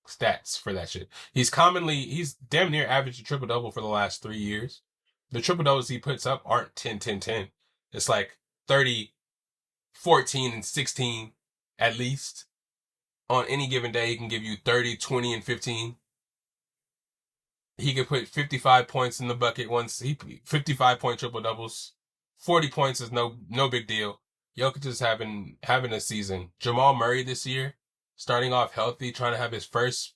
stats for that shit. He's damn near averaged a triple double for the last 3 years. The triple doubles he puts up aren't 10, 10, 10. It's like 30, 14, and 16 at least. On any given day, he can give you 30, 20, and 15. He could put 55 points in the bucket once. 55-point triple doubles. 40 points is no big deal. Jokic is having a season. Jamal Murray this year, starting off healthy, trying to have his first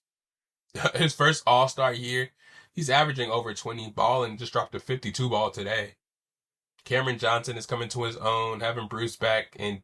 All-Star year. He's averaging over 20 ball and just dropped a 52 ball today. Cameron Johnson is coming to his own, having Bruce back, and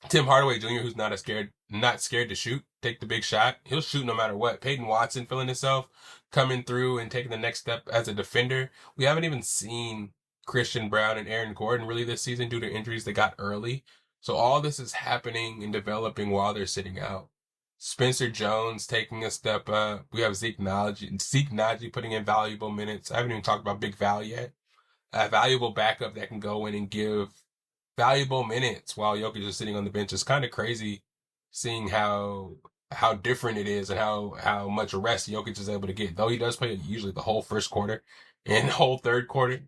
Tim Hardaway Jr., who's not scared to shoot, take the big shot. He'll shoot no matter what. Peyton Watson feeling himself, coming through and taking the next step as a defender. We haven't even seen Christian Brown and Aaron Gordon really this season due to injuries they got early. So all this is happening and developing while they're sitting out. Spencer Jones taking a step up. We have Zeke Naji putting in valuable minutes. I haven't even talked about Big Val yet. A valuable backup that can go in and give valuable minutes while Jokic is sitting on the bench. It's kind of crazy seeing how different it is and how much rest Jokic is able to get. Though he does play usually the whole first quarter and the whole third quarter.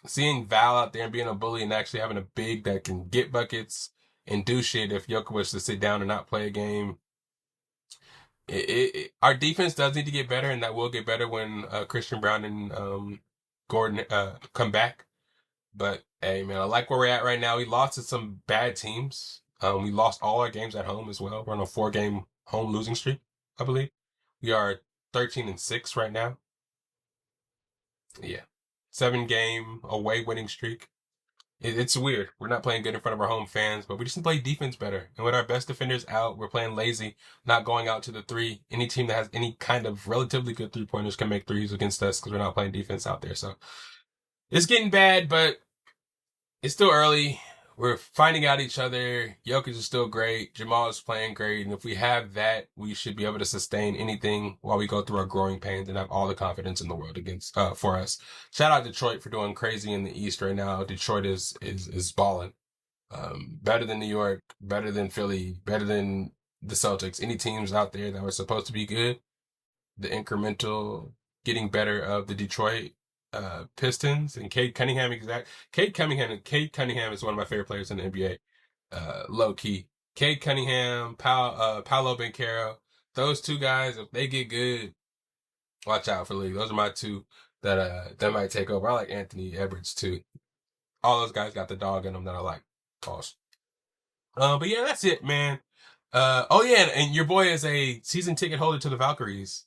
Seeing Val out there and being a bully and actually having a big that can get buckets and do shit if Jokic was to sit down and not play a game. Our defense does need to get better, and that will get better when Christian Brown and Gordon come back. But hey, man, I like where we're at right now. We lost to some bad teams. We lost all our games at home as well. We're on a 4-game home losing streak, I believe. We are 13-6 right now. Yeah. 7-game away winning streak. It's weird. We're not playing good in front of our home fans, but we just need to play defense better. And with our best defenders out, we're playing lazy, not going out to the three. Any team that has any kind of relatively good three-pointers can make threes against us because we're not playing defense out there. So it's getting bad, but it's still early. We're finding out each other. Jokic is still great. Jamal is playing great. And if we have that, we should be able to sustain anything while we go through our growing pains and have all the confidence in the world for us. Shout out Detroit for doing crazy in the East right now. Detroit is balling. Better than New York, better than Philly, better than the Celtics. Any teams out there that were supposed to be good, the incremental getting better of the Detroit Pistons and Cade Cunningham. Cade Cunningham is one of my favorite players in the NBA. Low key. Cade Cunningham, Paolo Banchero. Those two guys, if they get good, watch out for the league. Those are my two that might take over. I like Anthony Edwards too. All those guys got the dog in them that I like. Pause. But yeah, that's it, man. Oh yeah, and your boy is a season ticket holder to the Valkyries.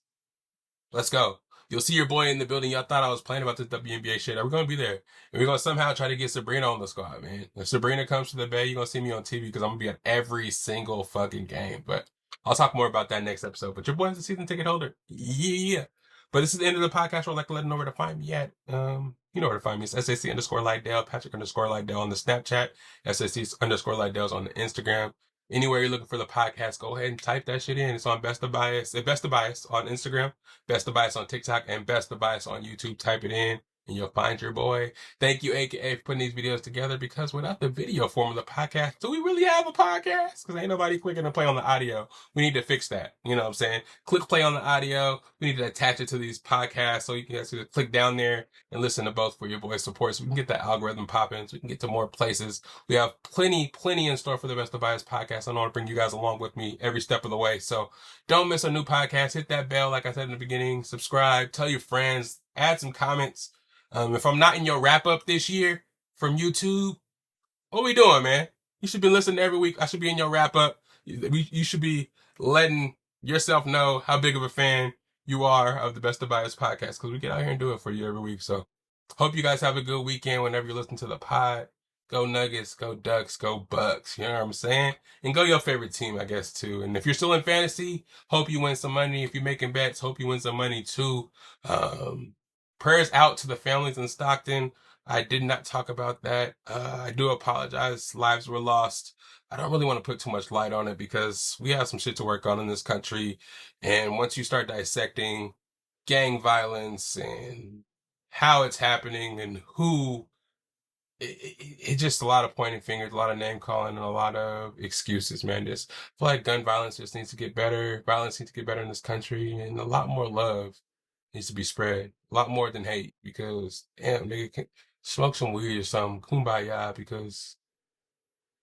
Let's go. You'll see your boy in the building. Y'all thought I was playing about this WNBA shit. We're going to be there. And we're going to somehow try to get Sabrina on the squad, man. If Sabrina comes to the Bay, you're going to see me on TV because I'm going to be at every single fucking game. But I'll talk more about that next episode. But your boy's a season ticket holder. Yeah. But this is the end of the podcast where I'd like to let them know where to find me at. You know where to find me. It's SAC_Lydell, Patrick_Lydell on the Snapchat, SAC_Lydell's on the Instagram. Anywhere you're looking for the podcast, go ahead and type that shit in. It's on Best of Bias on Instagram, Best of Bias on TikTok, and Best of Bias on YouTube. Type it in, and you'll find your boy. Thank you, AKA, for putting these videos together, because without the video form of the podcast, do we really have a podcast? Because ain't nobody clicking to play on the audio. We need to fix that. You know what I'm saying? Click play on the audio. We need to attach it to these podcasts so you can actually click down there and listen to both for your boy's support, so we can get that algorithm popping, so we can get to more places. We have plenty in store for the Best of Bias podcast. I want to bring you guys along with me every step of the way. So don't miss a new podcast. Hit that bell, like I said in the beginning. Subscribe. Tell your friends. Add some comments. If I'm not in your wrap up this year from YouTube, what we doing, man? You should be listening every week. I should be in your wrap up. You should be letting yourself know how big of a fan you are of the Best of Bias podcast, because we get out here and do it for you every week. So hope you guys have a good weekend whenever you listen to the pod. Go Nuggets, go Ducks, go Bucs. You know what I'm saying? And go your favorite team, I guess, too. And if you're still in fantasy, hope you win some money. If you're making bets, hope you win some money, too. Prayers out to the families in Stockton. I did not talk about that. I do apologize. Lives were lost. I don't really want to put too much light on it because we have some shit to work on in this country. And once you start dissecting gang violence and how it's happening and who, it's just a lot of pointing fingers, a lot of name calling, and a lot of excuses, man. I feel like gun violence just needs to get better. Violence needs to get better in this country, and a lot more love needs to be spread. A lot more than hate, because damn, nigga, can smoke some weed or something, kumbaya, because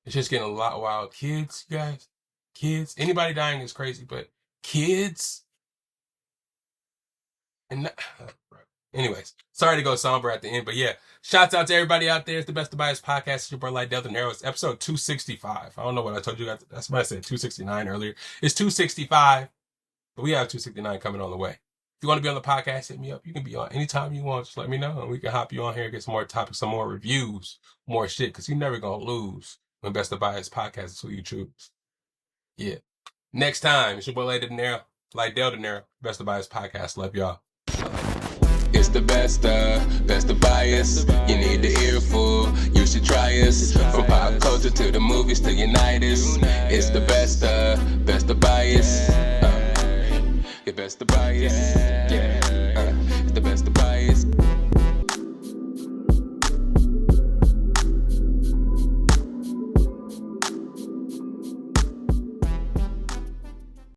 it's just getting a lot wild. Kids, you guys, kids, anybody dying is crazy, but kids, and anyways, sorry to go somber at the end, but yeah, shouts out to everybody out there. It's the Best of Bias Podcast. It's your boy Lydell Dinero. It's episode 265. I don't know what I told you guys. That's what I said, 269 earlier. It's 265, but we have 269 coming on the way. If you want to be on the podcast, hit me up. You can be on anytime you want. Just let me know, and we can hop you on here, get some more topics, some more reviews, more shit, because you're never going to lose when Best of Bias Podcast is who you choose. Yeah. Next time, it's your boy Lydell Dinero, Best of Bias Podcast. Love y'all. It's the best of bias. You need the earful, you should try us. From pop culture to the movies to unite us. It's the best of bias. Your best of bias. Yeah.